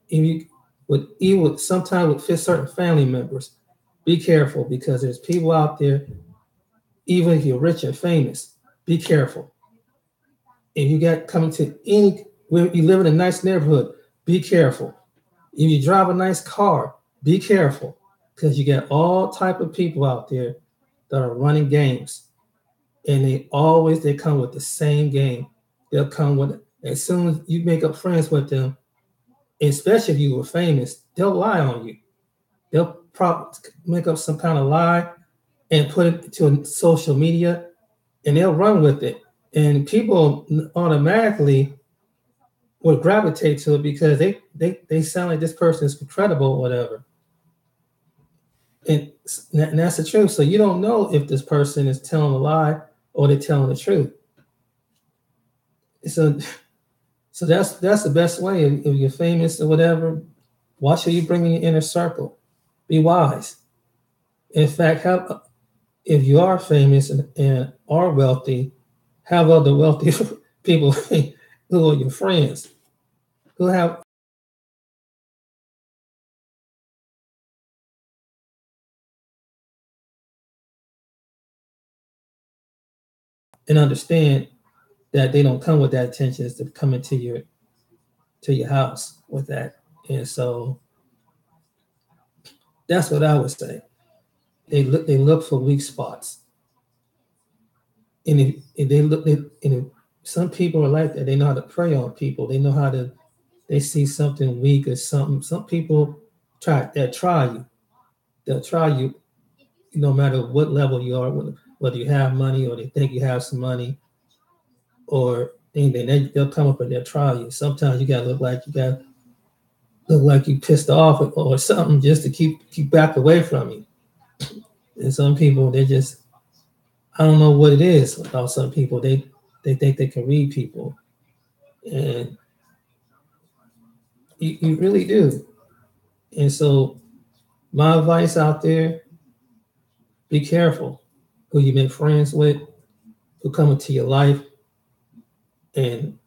If you with even with sometimes with certain family members, be careful because there's people out there, even if you're rich and famous, be careful. If you got coming to any where you live in a nice neighborhood, be careful. If you drive a nice car, be careful because you got all type of people out there that are running games, and they come with the same game. They'll come with as soon as you make up friends with them, especially if you were famous, they'll lie on you. They'll probably make up some kind of lie and put it to social media, and they'll run with it. And people automatically would gravitate to it because they sound like this person is credible or whatever. And that's the truth. So you don't know if this person is telling a lie or they're telling the truth. So so that's the best way. If you're famous or whatever, watch who you bring in your inner circle. Be wise. In fact, if you are famous and are wealthy, have other wealthy people who are your friends who have and understand that they don't come with that intentions to come into your house with that. And so that's what I would say. They look for weak spots. And if they look and if some people are like that, they know how to prey on people. They know how to they see something weak or something. Some people try you. They'll try you no matter what level you are, whether you have money or they think you have some money or anything. They'll come up and they'll try you. Sometimes you gotta look like you pissed off or something just to keep back away from you. And some people they just I don't know what it is about some people. They think they can read people. And you really do. And so my advice out there, be careful who you make friends with, who come into your life. And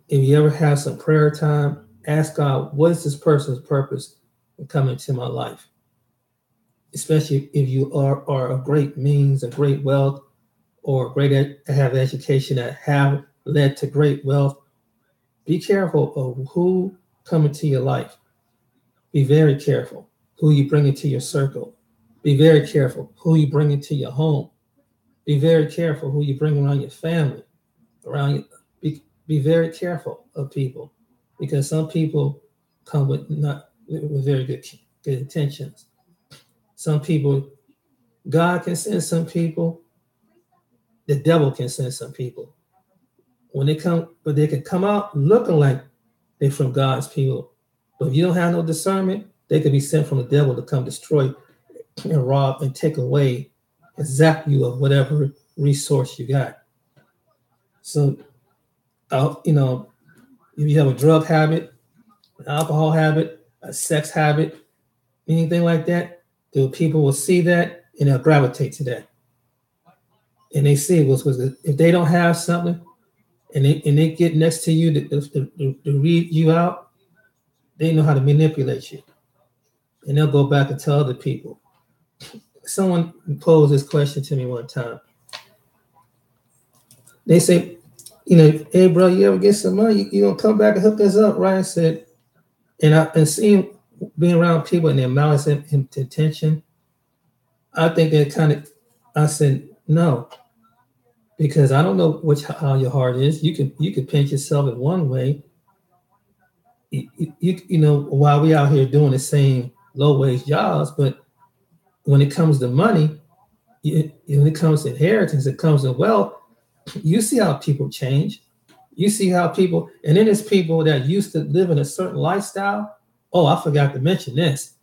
if you ever have some prayer time, ask God, what is this person's purpose in coming into my life? Especially if you are a great means, a great wealth, or have education that have led to great wealth. Be careful of who come into your life. Be very careful who you bring into your circle. Be very careful who you bring into your home. Be very careful who you bring around your family, around you. Be very careful of people because some people come with not with very good intentions. Some people, God can send some people, the devil can send some people. When they come, but they can come out looking like they're from God's people. But if you don't have no discernment, they could be sent from the devil to come destroy and rob and take away and zap you of whatever resource you got. So, if you have a drug habit, an alcohol habit, a sex habit, anything like that, the people will see that and they'll gravitate to that. And they see was if they don't have something and they get next to you to read you out, they know how to manipulate you. And they'll go back and tell other people. Someone posed this question to me one time. They say, hey bro, you ever get some money? You gonna come back and hook us up, right? I said, and seeing being around people and their malice and intention, I think that I said no, because I don't know how your heart is. You could pinch yourself in one way. While we out here doing the same low wage jobs, but when it comes to money, when it comes to inheritance, it comes to wealth. You see how people change. You see how people, and then there's people that used to live in a certain lifestyle. Oh, I forgot to mention this.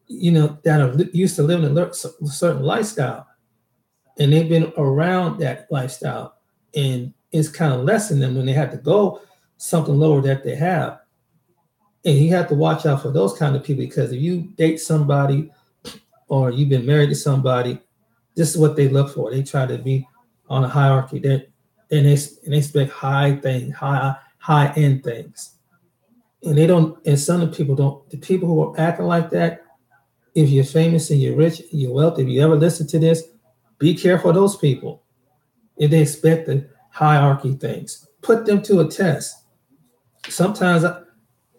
that are used to living a certain lifestyle, and they've been around that lifestyle, and it's kind of lessened them when they have to go something lower that they have. And you have to watch out for those kind of people, because if you date somebody or you've been married to somebody, this is what they look for. They try to be on a hierarchy. And they expect high things, high end things. And they don't. And some of the people don't. The people who are acting like that, if you're famous and you're rich, and you're wealthy, if you ever listen to this, be careful of those people. If they expect the hierarchy things, put them to a test. Sometimes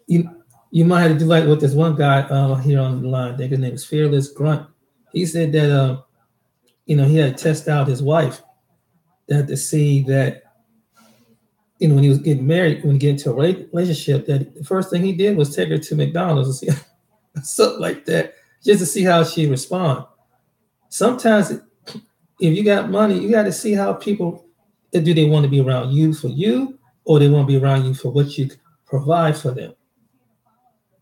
you you might have to do like with this one guy here on the line. I think his name is Fearless Grunt. He said that he had to test out his wife, that to see that when he was getting married, when he get into a relationship, that the first thing he did was take her to McDonald's and see something like that, just to see how she respond. Sometimes, if you got money, you got to see how people, do they want to be around you for you, or they want to be around you for what you provide for them.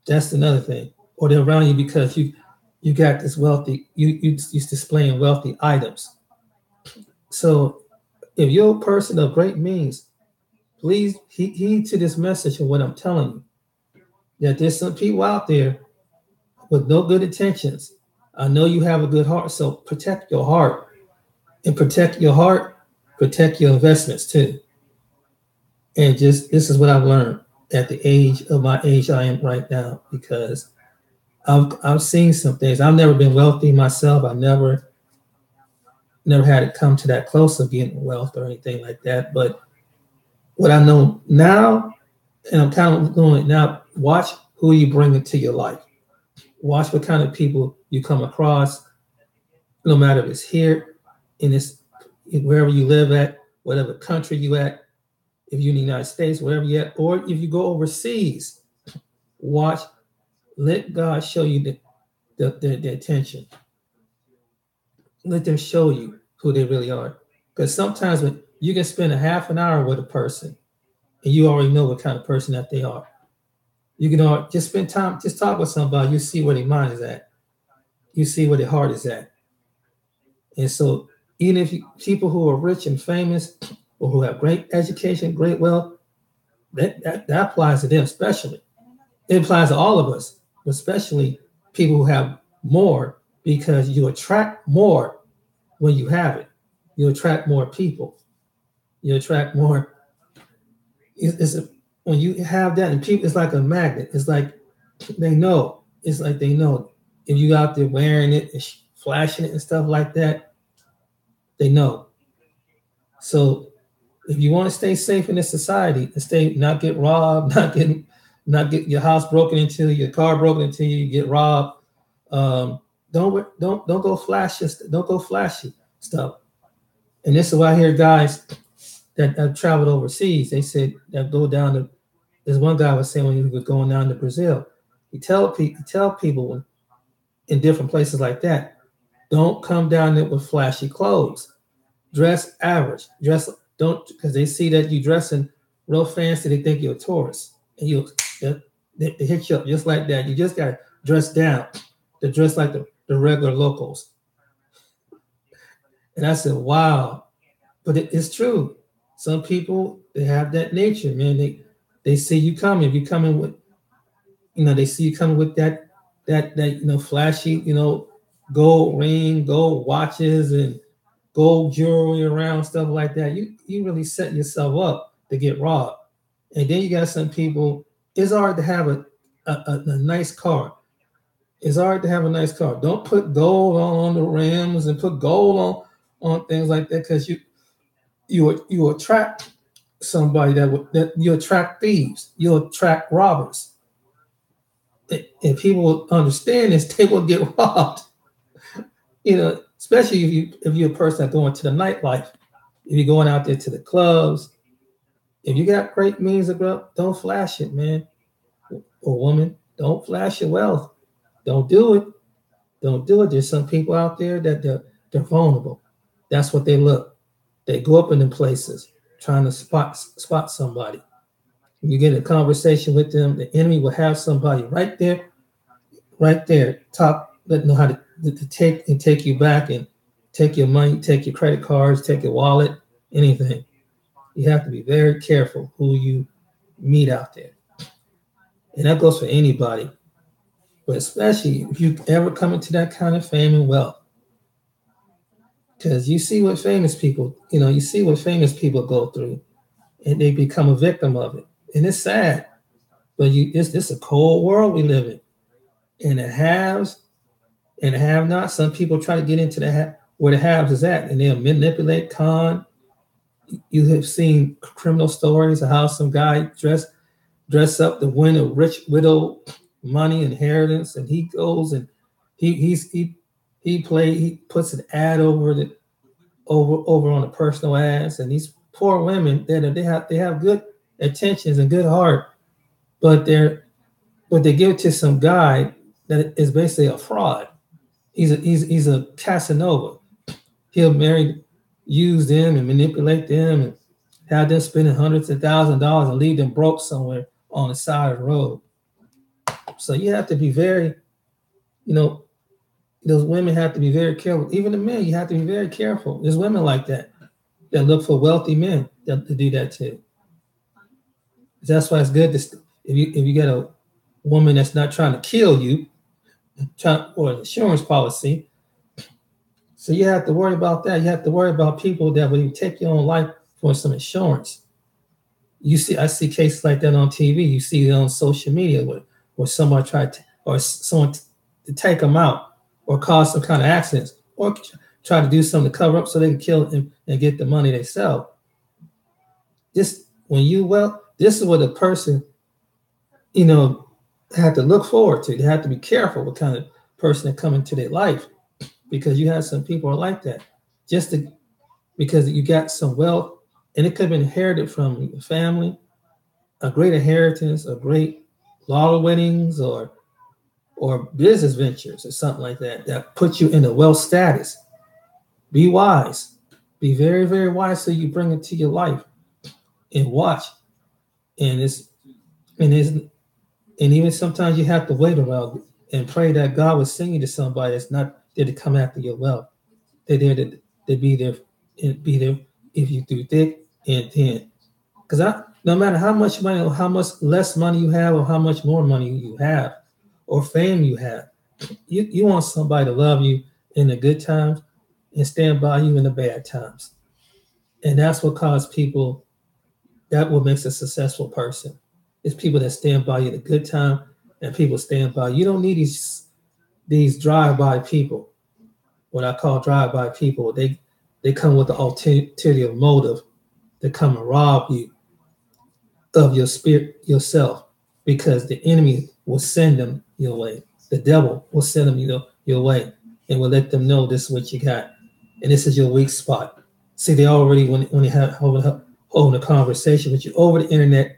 That's another thing. Or they're around you because you got this wealthy, you displaying wealthy items. So if you're a person of great means, please heed to this message of what I'm telling you. That there's some people out there with no good intentions. I know you have a good heart, so protect your heart. And protect your heart, protect your investments too. And just this is what I've learned at the age of my age I am right now, because I've seen some things. I've never been wealthy myself. I never had it come to that close of getting wealth or anything like that. But what I know now, and I'm kind of doing it now, watch who you bring into your life. Watch what kind of people you come across, no matter if it's here, in this, wherever you live at, whatever country you at, if you're in the United States, wherever you at, or if you go overseas, watch, let God show you the attention. Let them show you who they really are. Because sometimes when you can spend a half an hour with a person and you already know what kind of person that they are. You can just spend time, just talk with somebody, you see where their mind is at. You see where their heart is at. And so even if people who are rich and famous or who have great education, great wealth, that applies to them especially. It applies to all of us, especially people who have more, because you attract more when you have it. You attract more people. You attract more. When you have that, and people, it's like a magnet. It's like they know. It's like they know. If you out there wearing it, and flashing it and stuff like that, they know. So if you want to stay safe in this society and not get robbed, not get your house broken into, your car broken into, you get robbed. Don't go flashy. Don't go flashy stuff. And this is why I hear guys that have traveled overseas. They said that go down to. There's one guy was saying when he was going down to Brazil, he tell people in different places like that, don't come down there with flashy clothes. Dress average. Don't, because they see that you dressing real fancy, they think you're a tourist, and they hit you up just like that. You just got to dress down, to dress like the regular locals. And I said, wow, but it's true. Some people, they have that nature, man. They see you coming. If you coming with, they see you coming with that flashy, gold ring, gold watches, and gold jewelry around, stuff like that. You really set yourself up to get robbed. And then you got some people. It's hard to have a nice car. It's hard to have a nice car. Don't put gold on the rims and put gold on things like that, because you attract somebody that you attract thieves. You'll attract robbers. And people will understand this, they will get robbed. Especially if you're a person that's going to the nightlife, if you're going out there to the clubs, if you got great means of wealth, don't flash it, man. Or woman, don't flash your wealth. Don't do it. Don't do it. There's some people out there that they're vulnerable. That's what they look. They go up in them places trying to spot somebody. When you get in a conversation with them, the enemy will have somebody right there, top that know how to take you back and take your money, take your credit cards, take your wallet, anything. You have to be very careful who you meet out there. And that goes for anybody, but especially if you ever come into that kind of fame and wealth. Because you see what famous people, you see what famous people go through and they become a victim of it. And it's sad, but it's a cold world we live in. And the haves and the have not, some people try to get into where the haves is at and they'll manipulate, con. You have seen criminal stories of how some guy dress up to win a rich widow money inheritance, and he goes and he puts an ad over on a personal ads, and these poor women they have good intentions and good heart, but they give it to some guy that is basically a fraud. He's a Casanova. He'll use them and manipulate them and have them spending hundreds of thousands of dollars and leave them broke somewhere on the side of the road. So you have to be very, those women have to be very careful. Even the men, you have to be very careful. There's women like that look for wealthy men that do that too. That's why it's good if you get a woman that's not trying to kill you, or an insurance policy. So you have to worry about that. You have to worry about people that will take your own life for some insurance. I see cases like that on TV. You see it on social media where someone someone to take them out or cause some kind of accidents or try to do something to cover up so they can kill them and get the money they sell. This is what a person, have to look forward to. They have to be careful what kind of person that come into their life, because you have some people are like that because you got some wealth and it could have been inherited from your family, a great inheritance, a great lotto winnings or business ventures or something like that puts you in a wealth status. Be wise. Be very, very wise so you bring it to your life and watch. And even sometimes you have to wait around and pray that God will send you to somebody that's not there to come after your wealth. They're there to be there if you do thick and thin. Because no matter how much money or how much less money you have or how much more money you have or fame you have, you want somebody to love you in the good times and stand by you in the bad times. And that's what causes people, that what makes a successful person. It's people that stand by you in a good time and people stand by you. You don't need these drive-by people. What I call drive-by people, they come with the ulterior motive to come and rob you of your spirit, yourself, because the enemy will send them your way. The devil will send them your way and will let them know this is what you got. And this is your weak spot. See, they already, when they have holding a conversation with you over the internet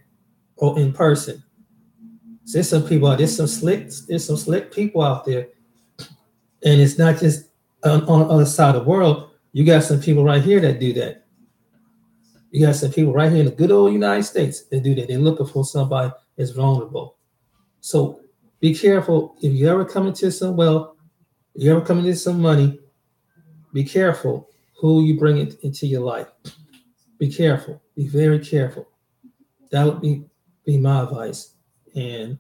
or in person. So there's some slick people out there. And it's not just on the other side of the world. You got some people right here that do that. You got some people right here in the good old United States that do that. They're looking for somebody that's vulnerable. So be careful. If you ever come into some wealth, if you ever come into some money, be careful who you bring into your life. Be careful. Be very careful. That would be my advice. And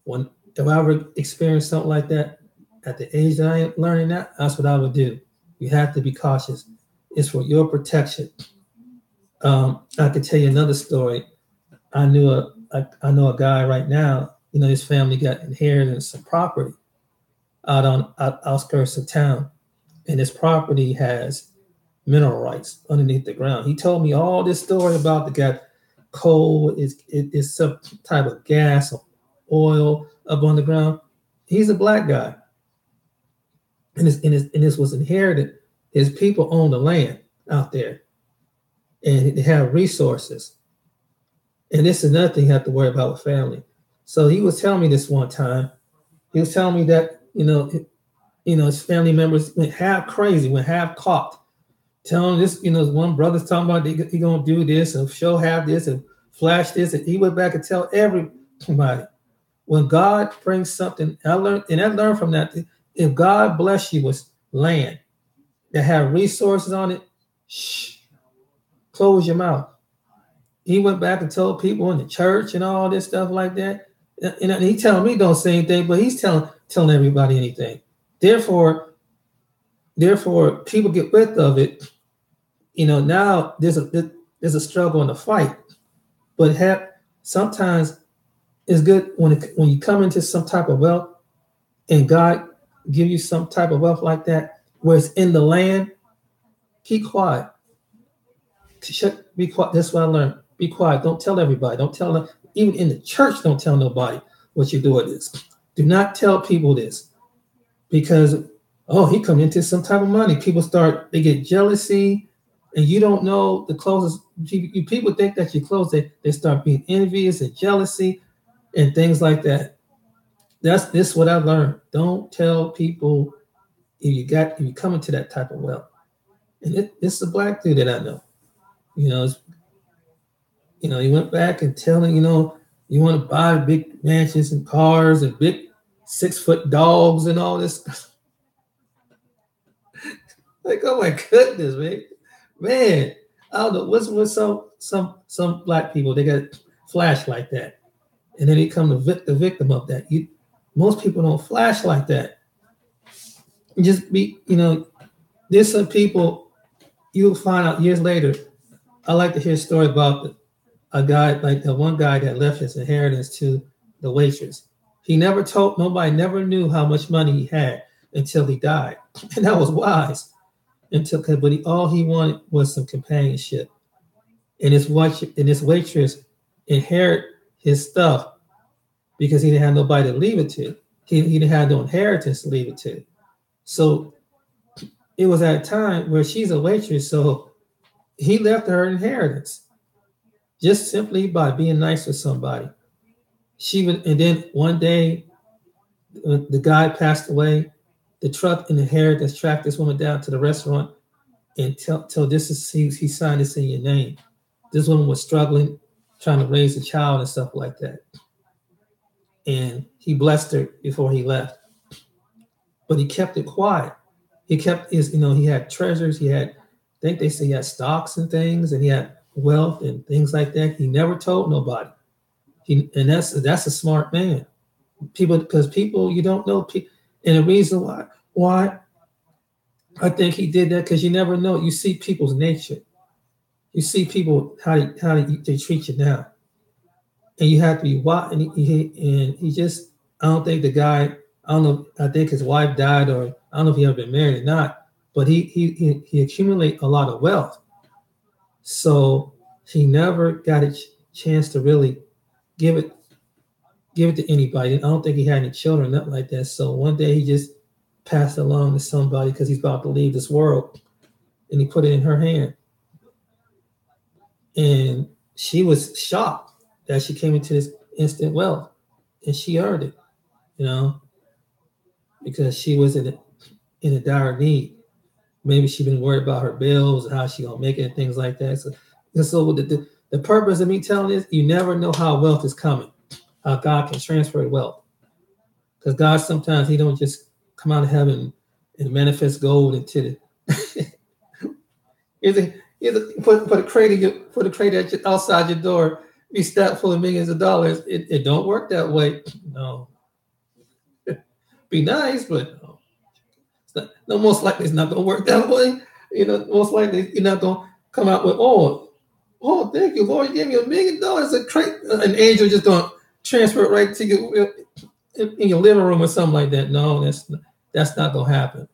if I ever experience something like that at the age that I am learning that's what I would do. You have to be cautious. It's for your protection. I could tell you another story. I know a guy right now. His family got inherited some property out on outskirts of town, and this property has mineral rights underneath the ground. He told me all this story about the guy. Coal is some type of gas or oil up on the ground. He's a black guy, and this was inherited. His people own the land out there, and they have resources. And this is another thing you have to worry about with family. So he was telling me this one time. He was telling me that his family members went half crazy, went half caught. Telling this, one brother's talking about he gonna do this and show have this and flash this, and he went back and tell everybody. When God brings something, I learned from that. if God bless you with land that have resources on it, shh, close your mouth. He went back and told people in the church and all this stuff like that. And he telling me don't say anything, but he's telling everybody anything. Therefore, people get rid of it. Now there's a struggle and a fight, but sometimes it's good when you come into some type of wealth and God give you some type of wealth like that, where it's in the land. Keep quiet. Be quiet. That's what I learned. Be quiet. Don't tell everybody. Don't tell them. Even in the church, don't tell nobody what you're doing this. Do not tell people this, because he come into some type of money. They get jealousy, and you don't know the closest. People think that you're close. They start being envious and jealousy and things like that. This what I learned. Don't tell people if you come into that type of wealth. And this is a black dude that I know. He went back and telling, you want to buy big mansions and cars and big 6-foot dogs and all this. Like, oh my goodness, man. I don't know what's with some black people. They got flash like that, and then they come the victim of that. Most people don't flash like that. Just be, there's some people you'll find out years later. I like to hear a story about a guy, like the one guy that left his inheritance to the waitress. Nobody never knew how much money he had until he died. And that was wise. But all he wanted was some companionship. And his waitress inherit his stuff because he didn't have nobody to leave it to. He didn't have no inheritance to leave it to. So it was at a time where she's a waitress, so he left her inheritance just simply by being nice with somebody. And then one day, the guy passed away. The truck and inheritance tracked this woman down to the restaurant and till he signed this in your name. This woman was struggling, trying to raise a child and stuff like that. And he blessed her before he left. But he kept it quiet. He kept he had treasures. I think they say he had stocks and things, and he had wealth and things like that. He never told nobody. And that's a smart man. Because people, you don't know. And the reason why I think he did that, because you never know. You see people's nature. You see people, how they treat you now. And you have to be wise. And he just, I don't think the guy, I don't know, I think his wife died, or I don't know if he ever been married or not, but he accumulated a lot of wealth. So he never got a chance to really give it to anybody. I don't think he had any children, nothing like that. So one day he just passed along to somebody because he's about to leave this world, and he put it in her hand. And she was shocked that she came into this instant wealth, and she earned it, because she was in a dire need. Maybe she been worried about her bills and how she gonna make it and things like that. So the purpose of me telling this, you never know how wealth is coming, how God can transfer wealth. Because God sometimes he don't just come out of heaven and manifest gold into the put a crate outside your door, be stacked full of millions of dollars. It don't work that way. No. Be nice, but no, most likely it's not going to work that way. Most likely you're not going to come out with, thank you, Lord, you gave me $1 million. An angel just going to transfer it right to you in your living room or something like that. No, that's not going to happen.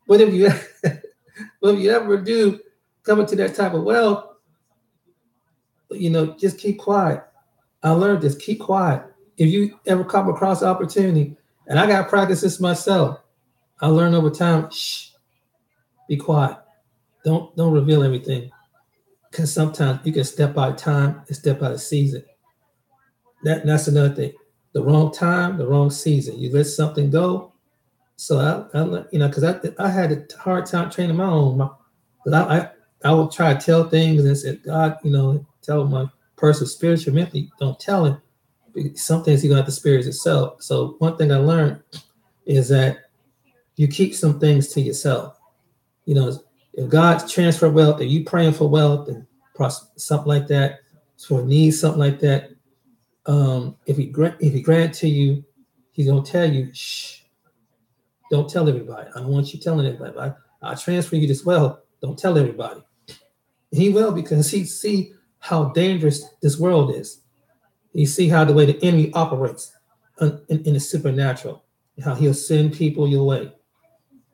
But if you ever do come into that type of wealth, just keep quiet. I learned this. Keep quiet. If you ever come across opportunity, and I got to practice this myself, I learned over time, be quiet. Don't reveal everything. Because sometimes you can step out of time and step out of season. That's another thing. The wrong time, the wrong season. You let something go. So because I had a hard time training my own. I would try to tell things and say, God, tell my person spiritual, mentally, don't tell him. Some things you got the spirit itself. So one thing I learned is that you keep some things to yourself. You know, if God's transfer wealth, if you praying for wealth and something like that, for needs, something like that, if he grant to you, he's gonna tell you, shh, don't tell everybody. I don't want you telling everybody. I transfer you this wealth. Don't tell everybody. He will, because he see how dangerous this world is. He see how the way the enemy operates in the supernatural, how he'll send people your way.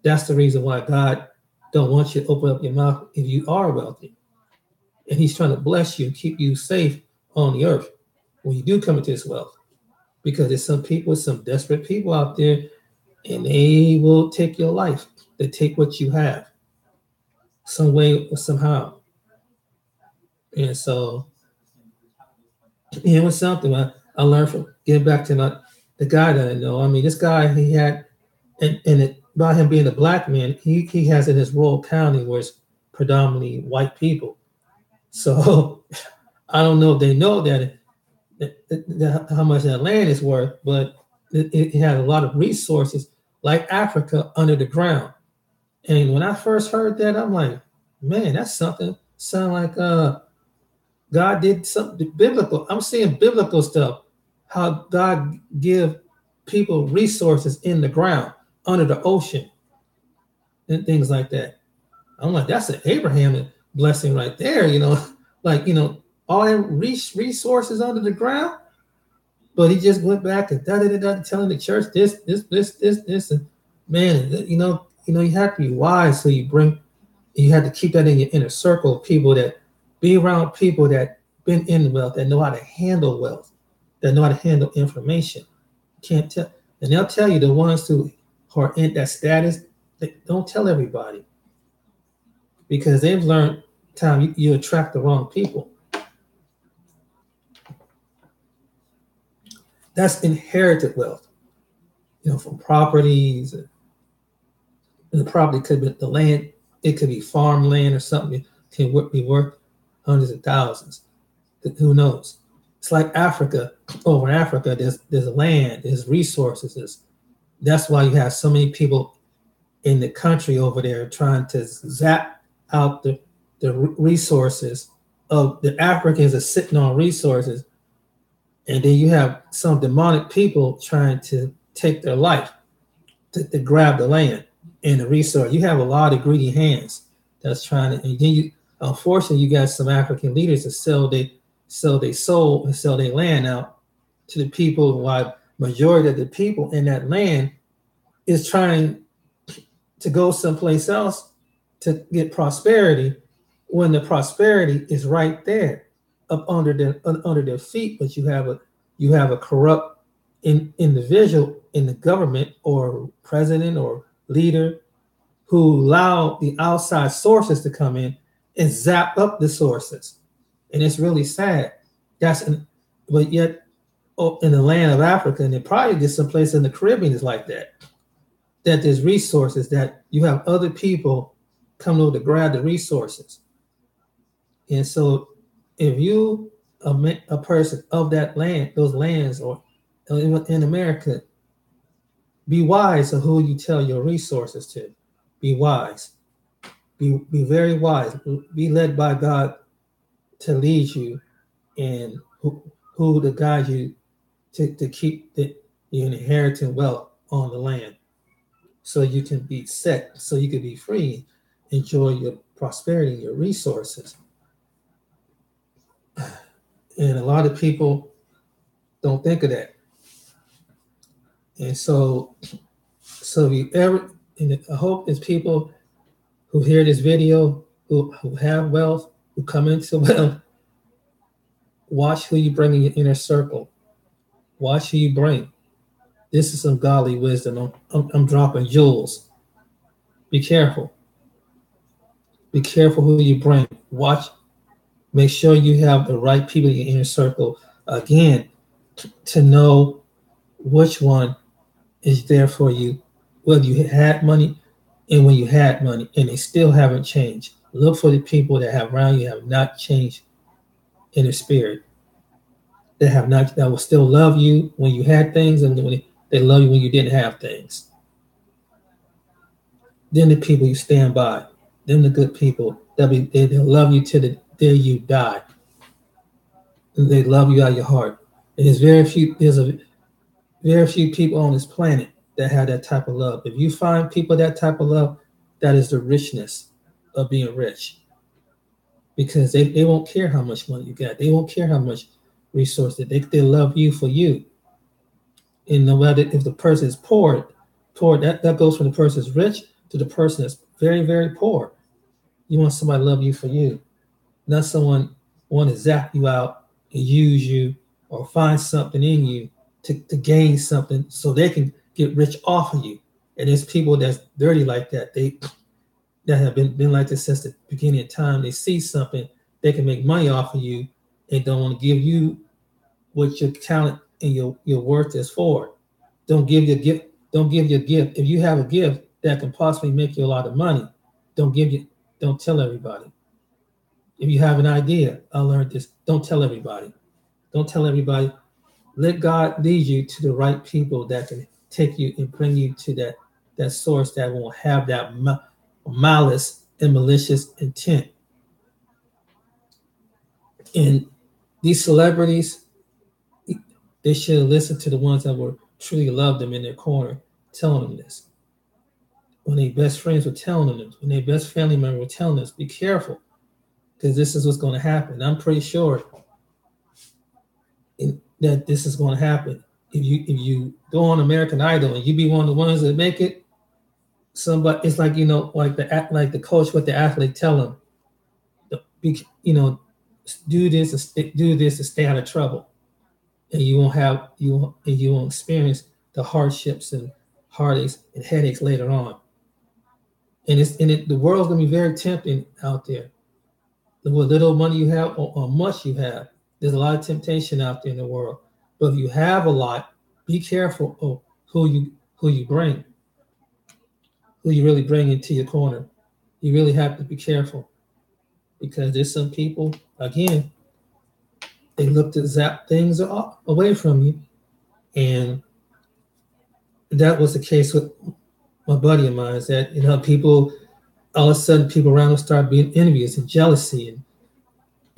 That's the reason why God don't want you to open up your mouth if you are wealthy. And he's trying to bless you and keep you safe on the earth when you do come into this wealth. Because there's some people, some desperate people out there, and they will take your life. They take what you have, some way or somehow. And so it was something I learned from getting back to the guy that I know. I mean, this guy, he had, about him being a black man, he has in his rural county where it's predominantly white people. So I don't know if they know that how much that land is worth, but it had a lot of resources like Africa under the ground. And when I first heard that, I'm like, man, that's something. Sound like God did something biblical. I'm seeing biblical stuff. How God give people resources in the ground, under the ocean, and things like that. I'm like, that's an Abraham blessing right there. Like all that resources under the ground. But he just went back and telling the church this, and man, you have to be wise. So you have to keep that in your inner circle of people, that be around people that been in wealth, that know how to handle wealth, that know how to handle information. You can't tell, and they'll tell you the ones who are in that status. They don't tell everybody, because they've learned time you attract the wrong people. That's inherited wealth, from properties. And the property could be the land, it could be farmland or something. It can be worth hundreds of thousands. Who knows? It's like Africa. Over in Africa, there's land, there's resources. That's why you have so many people in the country over there trying to zap out the resources of the Africans are sitting on resources. And then you have some demonic people trying to take their life to grab the land and the resource. You have a lot of greedy hands that's trying to, and then unfortunately, you got some African leaders that sell their soul and sell their land out to the people, while majority of the people in that land is trying to go someplace else to get prosperity, when the prosperity is right there up under their feet. But you have a corrupt individual in the government or president or leader who allow the outside sources to come in and zap up the sources. And it's really sad. But yet in the land of Africa, and it probably just someplace in the Caribbean is like that there's resources, that you have other people come over to grab the resources. And so if you a person of that land, those lands, or in America, be wise of who you tell your resources to. Be wise. Be very wise. Be led by God to lead you, and who to guide you to keep your inheriting wealth on the land, so you can be set, so you can be free, enjoy your prosperity and your resources. And a lot of people don't think of that. And so if you ever, and I hope there's people who hear this video who have wealth, who come into wealth, watch who you bring in your inner circle. Watch who you bring. This is some godly wisdom. I'm dropping jewels. Be careful. Be careful who you bring. Watch. Make sure you have the right people in your inner circle. Again, to know which one is there for you, whether you had money and when you had money, and they still haven't changed. Look for the people that have around you have not changed in their spirit. That will still love you when you had things, and when they love you when you didn't have things. Then the people you stand by, them the good people. They'll love you till the day you die. They love you out of your heart. And there's very few people on this planet that have that type of love. If you find people that type of love, that is the richness of being rich. Because they won't care how much money you got. They won't care how much resources. They love you for you. And no matter if the person is poor, that goes from the person that's rich to the person that's very, very poor. You want somebody to love you for you, not someone want to zap you out and use you or find something in you to gain something so they can get rich off of you. And there's people that's dirty like that. That have been like this since the beginning of time. They see something they can make money off of you and don't want to give you what your talent and your worth is for. Don't give your gift. Don't give your gift. If you have a gift that can possibly make you a lot of money, don't give you. Don't tell everybody. If you have an idea, I learned this. Don't tell everybody. Don't tell everybody. Let God lead you to the right people that can take you and bring you to that source that won't have that malice and malicious intent. And these celebrities, they should have listened to the ones that were truly loved them in their corner, telling them this. When their best friends were telling them this, when their best family member were telling us, be careful, because this is what's going to happen. I'm pretty sure that this is going to happen. If you go on American Idol and you be one of the ones that make it, somebody it's like like the coach what the athlete tell them, do this to stay out of trouble, and you won't experience the hardships and heartaches and headaches later on. The world's gonna be very tempting out there. What little money you have or much you have, there's a lot of temptation out there in the world. But if you have a lot, be careful of who you bring, who you really bring into your corner. You really have to be careful because there's some people, again, they look to zap things away from you. And that was the case with my buddy of mine, is that, people, all of a sudden, people around them start being envious and jealousy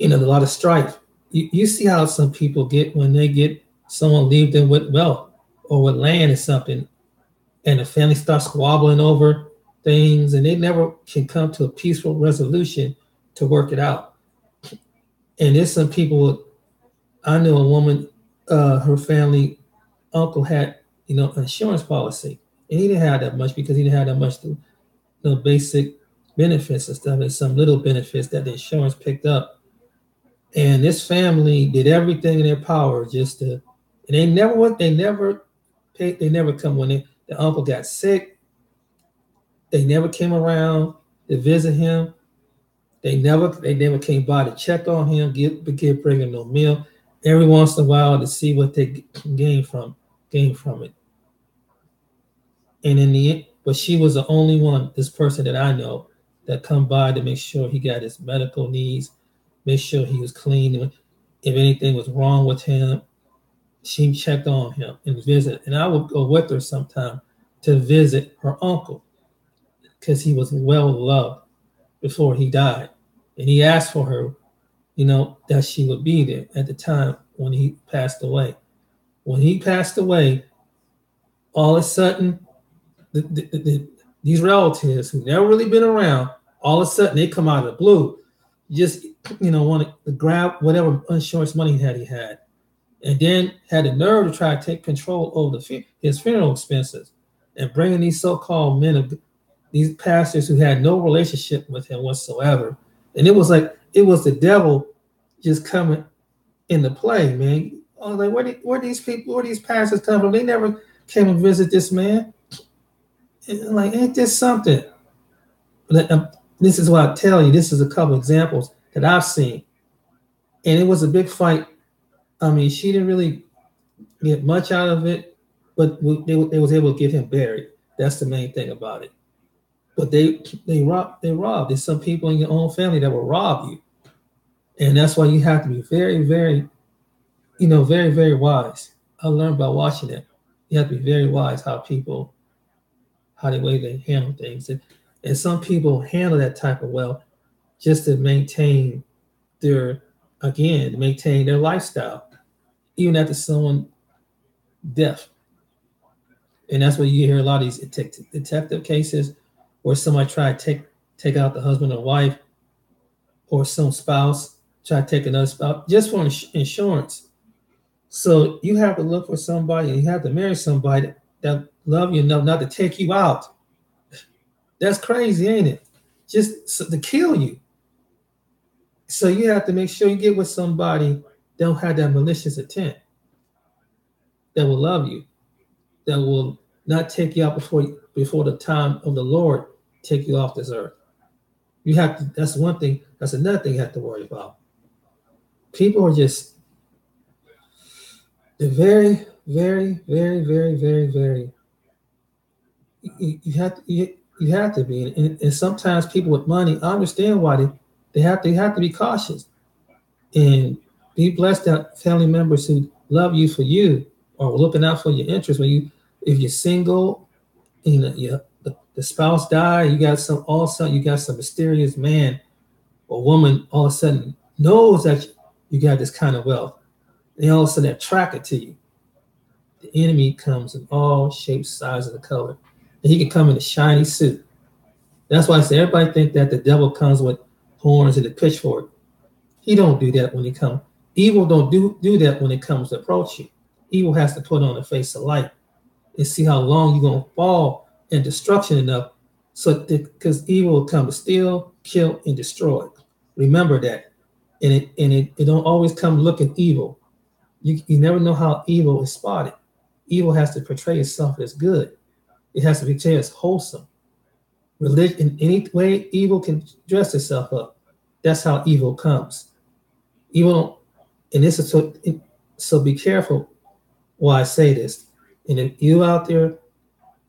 and, a lot of strife. You see how some people get when they get someone leave them with wealth or with land or something, and the family starts squabbling over things, and they never can come to a peaceful resolution to work it out. And there's some people. I know a woman, her family uncle had, an insurance policy, and he didn't have that much because he didn't have that much basic benefits and stuff, and some little benefits that the insurance picked up. And this family did everything in their power just to, and they never come when the uncle got sick. They never came around to visit him. They never came by to check on him, bring him no meal. Every once in a while to see what they gain from it. And in the end, but she was the only one, this person that I know, that come by to make sure he got his medical needs, make sure he was clean. If anything was wrong with him, she checked on him and visit. And I would go with her sometime to visit her uncle because he was well loved before he died. And he asked for her, that she would be there at the time when he passed away. When he passed away, all of a sudden, these relatives who never really been around, all of a sudden they come out of the blue, just wanted to grab whatever insurance money he had, and then had the nerve to try to take control over his funeral expenses, and bringing these so-called these pastors who had no relationship with him whatsoever, and it was the devil just coming into play, man. I was like, where these pastors come from? They never came and visit this man. And ain't this something? This is what I tell you. This is a couple examples that I've seen. And it was a big fight. I mean, she didn't really get much out of it, but they was able to get him buried. That's the main thing about it. But they robbed. There's some people in your own family that will rob you. And that's why you have to be very, very, very, very wise. I learned by watching it. You have to be very wise how the way they handle things. And And some people handle that type of wealth just to maintain their, again, maintain their lifestyle, even after someone death. And that's where you hear a lot of these detective cases where somebody tried to take out the husband or wife, or some spouse try to take another spouse just for insurance. So you have to look for somebody, and you have to marry somebody that love you enough not to take you out. That's crazy, ain't it? Just to kill you. So you have to make sure you get with somebody that don't have that malicious intent, that will love you, that will not take you out before the time of the Lord take you off this earth. You have to. That's one thing. That's another thing you have to worry about. People are just, they're very, very, very, very, very, very. You have to be, and sometimes people with money, I understand why they have to be cautious and be blessed that family members who love you for you or looking out for your interests. If you're single, the spouse died, you got some mysterious man or woman all of a sudden knows that you got this kind of wealth, and all of a sudden they're attracted to you. The enemy comes in all shapes, sizes, and color, and he can come in a shiny suit. That's why I say everybody think that the devil comes with horns and a pitchfork. He don't do that when he comes. Evil don't do that when it comes to approach you. Evil has to put on the face of light and see how long you're gonna fall in destruction enough. So because evil will come to steal, kill, and destroy. Remember that. And it don't always come looking evil. You never know how evil is spotted. Evil has to portray itself as good. It has to be portrayed as wholesome. Religion, in any way evil can dress itself up. That's how evil comes. Evil, and this is so be careful why I say this. And if you out there,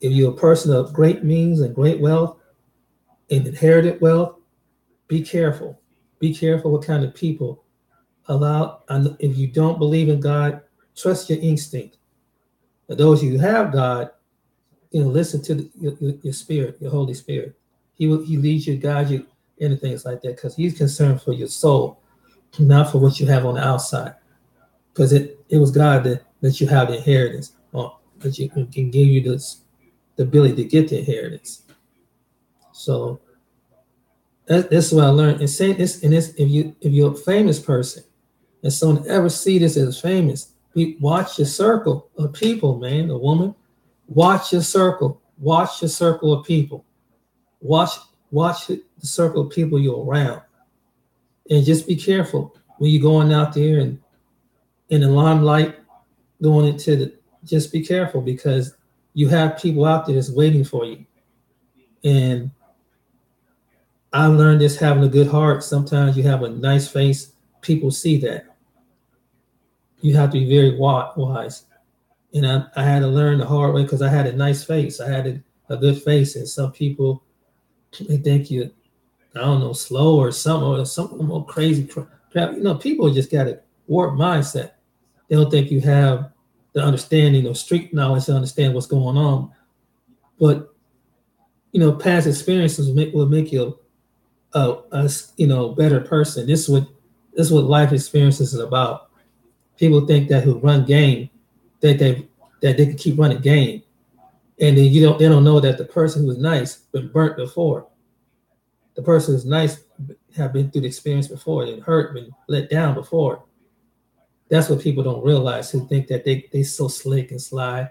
if you're a person of great means and great wealth and inherited wealth, be careful. Be careful what kind of people allow. And if you don't believe in God, trust your instinct. For those who have God, listen to your spirit, your Holy Spirit. He leads you, guides you into things like that because he's concerned for your soul, not for what you have on the outside. Because it was God that you have the inheritance, or that you can give you the ability to get the inheritance. So that's what I learned. And say this, if you're a famous person, and someone ever see this as famous, watch your circle of people, man, a woman. Watch your circle. Watch your circle of people. Watch the circle of people you're around, and just be careful when you're going out there and in the limelight, going into the. Just be careful because you have people out there that's waiting for you. And I learned this having a good heart. Sometimes you have a nice face. People see that. You have to be very wise. And I had to learn the hard way because I had a nice face. I had a good face. And some people, they think you, I don't know, slow or something more crazy crap. People just got a warped mindset. They don't think you have the understanding or street knowledge to understand what's going on. But, past experiences will make you a better person. This is what life experiences is about. People think that who run game, that they can keep running game, and then they don't know that the person who was nice been burnt before. The person who's nice have been through the experience before, been hurt, been let down before. That's what people don't realize, who think that they so slick and sly.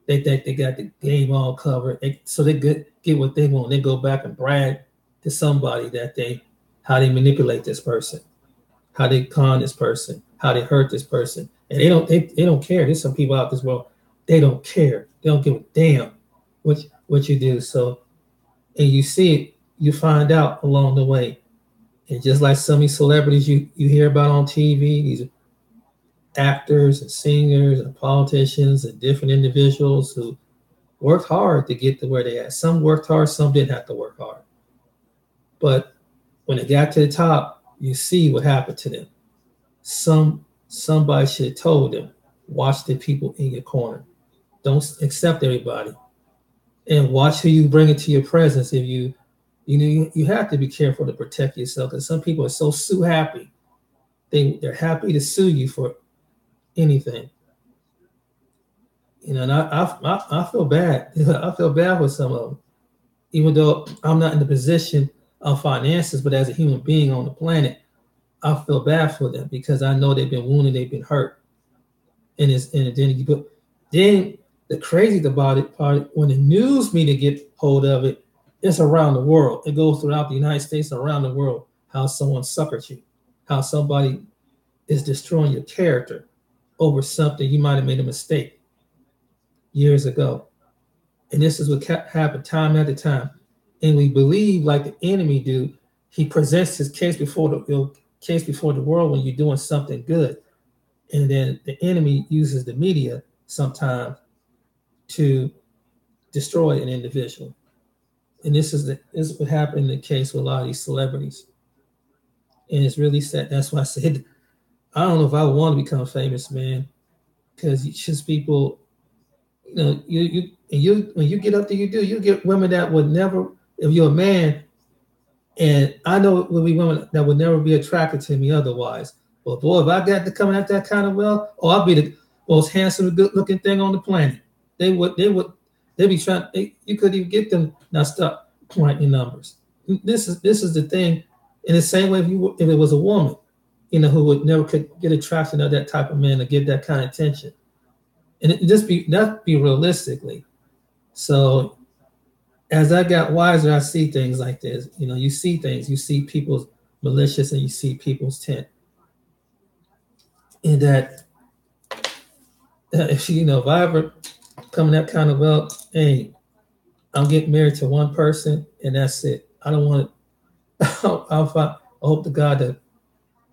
They think they got the game all covered, so they get what they want. They go back and brag to somebody how they manipulate this person, how they con this person, how they hurt this person, and they don't care. There's some people out this world, they don't care. They don't give a damn what you do. So, and you see it, you find out along the way, and just like some of these celebrities you hear about on TV, these actors and singers and politicians and different individuals who worked hard to get to where they at. Some worked hard, some didn't have to work hard. But when they got to the top, you see what happened to them. Somebody should have told them, watch the people in your corner. Don't accept everybody. And watch who you bring into your presence. If you You have to be careful to protect yourself because some people are so sue happy. They're happy to sue you for anything. And I feel bad. I feel bad for some of them, even though I'm not in the position of finances, but as a human being on the planet, I feel bad for them because I know they've been wounded, they've been hurt, and then the crazy about it part when the news media get hold of it, it's around the world. It goes throughout the United States, around the world. How someone suckered you, how somebody is destroying your character over something you might have made a mistake years ago. And this is what happened time after time. And we believe, like the enemy do, he presents his case before the world when you're doing something good, and then the enemy uses the media sometimes to destroy an individual. And this is what happened in the case with a lot of these celebrities. And it's really sad. That's why I said I don't know if I want to become famous, man, because it's just people, you when you get up there, you get women that would never, if you're a man, and I know it will be women that would never be attracted to me otherwise. But boy, if I got to come at that kind of wealth, I'll be the most handsome, good-looking thing on the planet. They'd be trying. You couldn't even get them. Now stop writing numbers. This is the thing. In the same way, if it was a woman, who would never could get attraction of that type of man to get that kind of attention, and that be realistically. So as I got wiser, I see things like this. You see things. You see people's malicious, and you see people's tent. And that if I ever come in that kind of wealth, hey, I'm getting married to one person, and that's it. I don't want to. I hope to God that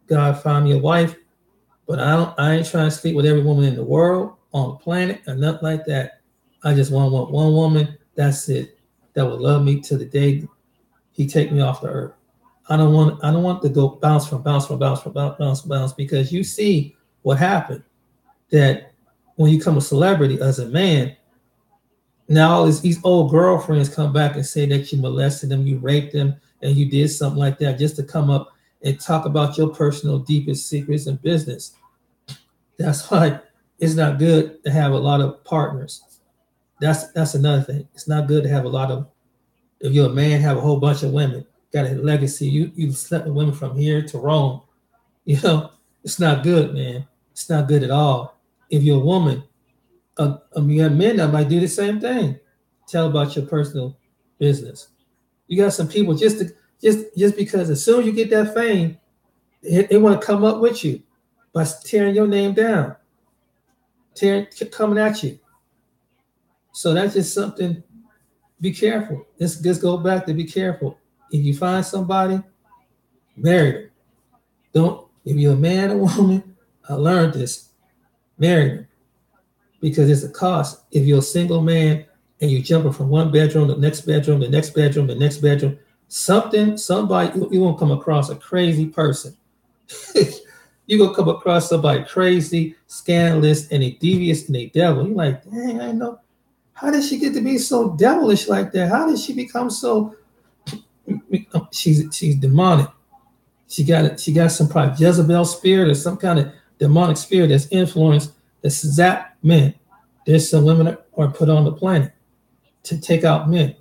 God find me a wife, but I ain't trying to sleep with every woman in the world on the planet or nothing like that. I just want one woman. That's it. That will love me to the day he take me off the earth. I don't want to go bounce because you see what happened. That when you become a celebrity as a man, now all these old girlfriends come back and say that you molested them, you raped them, and you did something like that just to come up and talk about your personal deepest secrets and business. That's why it's not good to have a lot of partners. That's another thing. It's not good to have a lot of. If you're a man, have a whole bunch of women. Got a legacy. You slept with women from here to Rome. It's not good, man. It's not good at all. If you're a woman, you have men that might do the same thing. Tell about your personal business. You got some people just because as soon as you get that fame, they want to come up with you by tearing your name down, coming at you. So that's just something. Be careful. Let's just go back to be careful. If you find somebody, marry them. Don't. If you're a man or woman, I learned this. Marry them, because it's a cost. If you're a single man and you jumping from one bedroom to the next bedroom, the next bedroom, the next bedroom, somebody you won't come across a crazy person. You're gonna come across somebody crazy, scandalous, and a devious and a devil. You're like, dang, I know. How did she get to be so devilish like that? How did she become so? She's demonic. She got some probably Jezebel spirit or some kind of demonic spirit that's influenced that's zap men. There's some women that are put on the planet to take out men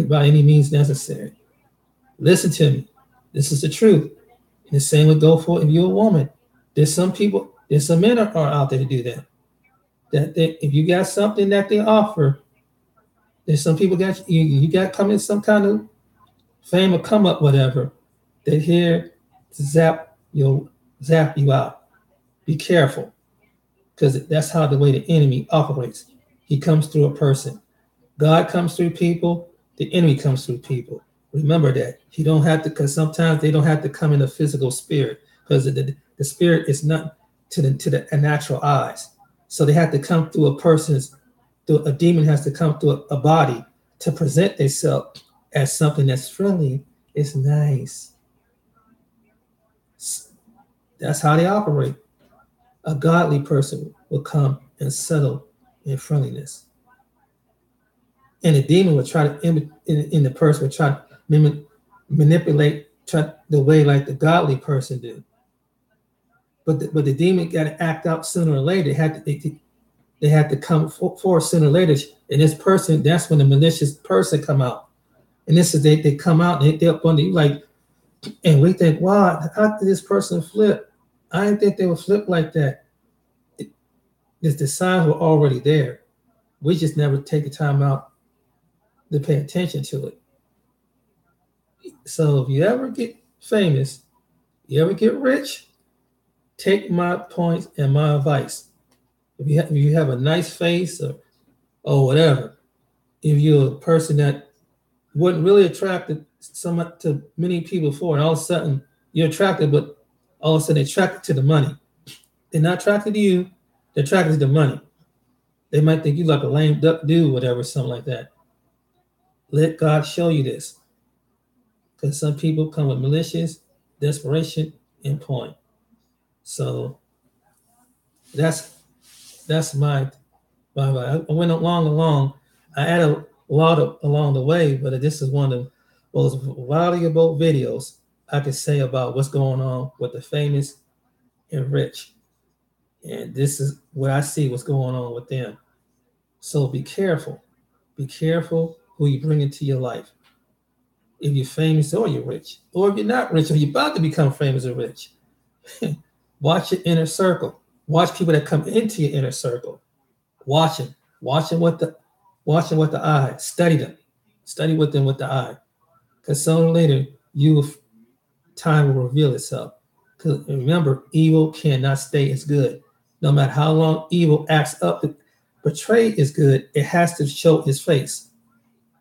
by any means necessary. Listen to me. This is the truth. And the same would go for if you're a woman. There's some men that are out there to do that. If you got something that they offer, there's some people got you got coming some kind of fame or come up, whatever. They're here to zap you out. Be careful, because that's how the way the enemy operates. He comes through a person. God comes through people. The enemy comes through people. Remember that. He don't have to, because sometimes they don't have to come in a physical spirit, because the spirit is not to the natural eyes. So they have to come through a demon has to come through a body to present themselves as something that's friendly. It's nice. That's how they operate. A godly person will come and settle in friendliness. And the demon will try to, in the person will try manipulate the way like the godly person do. But the demon got to act out sooner or later. They had to come forth sooner or later. And this person, that's when the malicious person come out. And this is they come out and they're up on you like, and we think, wow, how did this person flip? I didn't think they would flip like that. The signs were already there. We just never take the time out to pay attention to it. So if you ever get famous, you ever get rich, take my points and my advice. If you have a nice face or whatever, if you're a person that wasn't really attracted to many people before, and all of a sudden you're attracted, but all of a sudden they're attracted to the money. They're not attracted to you, they're attracted to the money. They might think you like a lame duck dude, whatever, something like that. Let God show you this. Because some people come with malicious, desperation, and point. So that's my I went along. I added a lot along the way, but this is one of the most valuable videos I could say about what's going on with the famous and rich. And this is what I see what's going on with them. So be careful. Be careful who you bring into your life. If you're famous or you're rich, or if you're not rich or you're about to become famous or rich, watch your inner circle. Watch people that come into your inner circle. Watch them. Watch them with the eye. Study them. Study with them with the eye. Because sooner or later, time will reveal itself. Because remember, evil cannot stay as good. No matter how long evil acts up to portray as good, it has to show his face.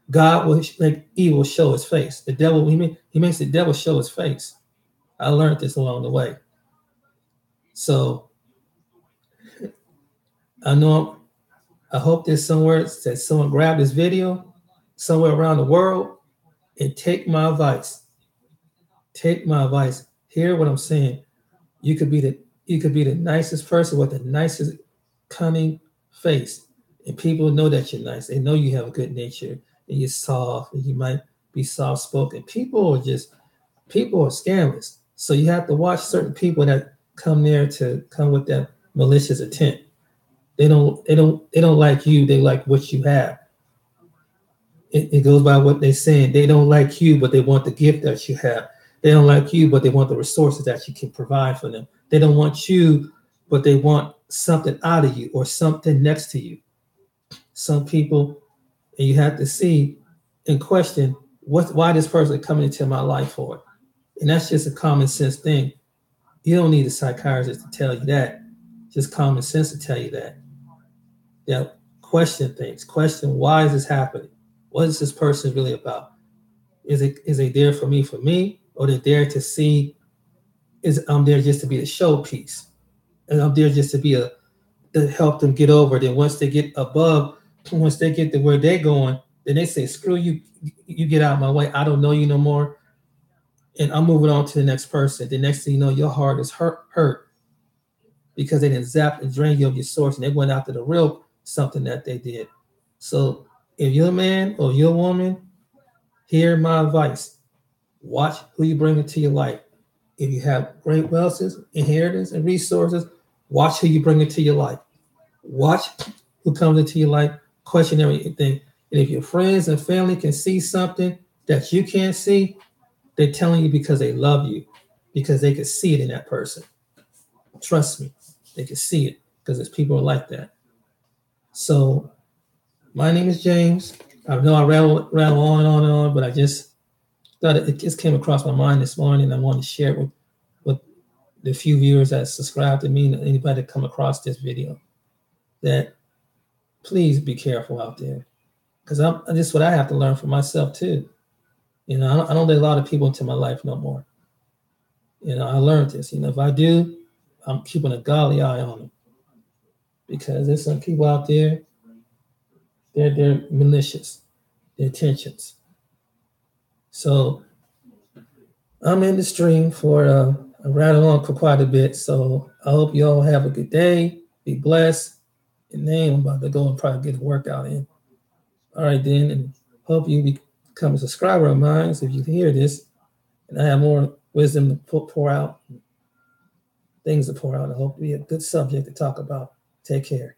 God will make evil show his face. The devil, he makes the devil show his face. I learned this along the way. So I hope there's somewhere that someone grab this video somewhere around the world and take my advice. Take my advice. Hear what I'm saying. You could be the nicest person with the nicest cunning face, and people know that you're nice. They know you have a good nature and you're soft, and you might be soft spoken. People are scammers. So you have to watch certain people that come with that malicious intent. They don't like you. They like what you have. It goes by what they're saying. They don't like you, but they want the gift that you have. They don't like you, but they want the resources that you can provide for them. They don't want you, but they want something out of you or something next to you. Some people, and you have to see and question why this person is coming into my life for. And that's just a common sense thing. You don't need a psychiatrist to tell you that. Just common sense to tell you that. Yeah, question things. Question, why is this happening? What is this person really about? Is they there for me, or they're there to see? I'm there just to be a showpiece, and I'm there just to help them get over. Then once they get to where they're going, then they say, "Screw you! You get out of my way. I don't know you no more." And I'm moving on to the next person. The next thing you know, your heart is hurt because they didn't zap and drain you of your source, and they went after the real something that they did. So if you're a man or you're a woman, hear my advice. Watch who you bring into your life. If you have great wealth, inheritance, and resources, watch who you bring into your life. Watch who comes into your life. Question everything. And if your friends and family can see something that you can't see, they're telling you because they love you, because they can see it in that person. Trust me, they can see it because there's people like that. So my name is James. I know I rattle on and on and on, but I just thought it just came across my mind this morning. I wanted to share it with the few viewers that subscribe to me and anybody that come across this video, that please be careful out there. Because this is what I have to learn for myself too. You know, I don't let a lot of people into my life no more. You know, I learned this. You know, if I do, I'm keeping a godly eye on them. Because there's some people out there, they're malicious, their intentions. So I'm in the stream for I rattle on for quite a bit. So I hope you all have a good day. Be blessed. And then I'm about to go and probably get a workout in. All right, then, and hope you become a subscriber of mine. So if you hear this and I have more wisdom to pour out, things to pour out, I hope it'll be a good subject to talk about. Take care.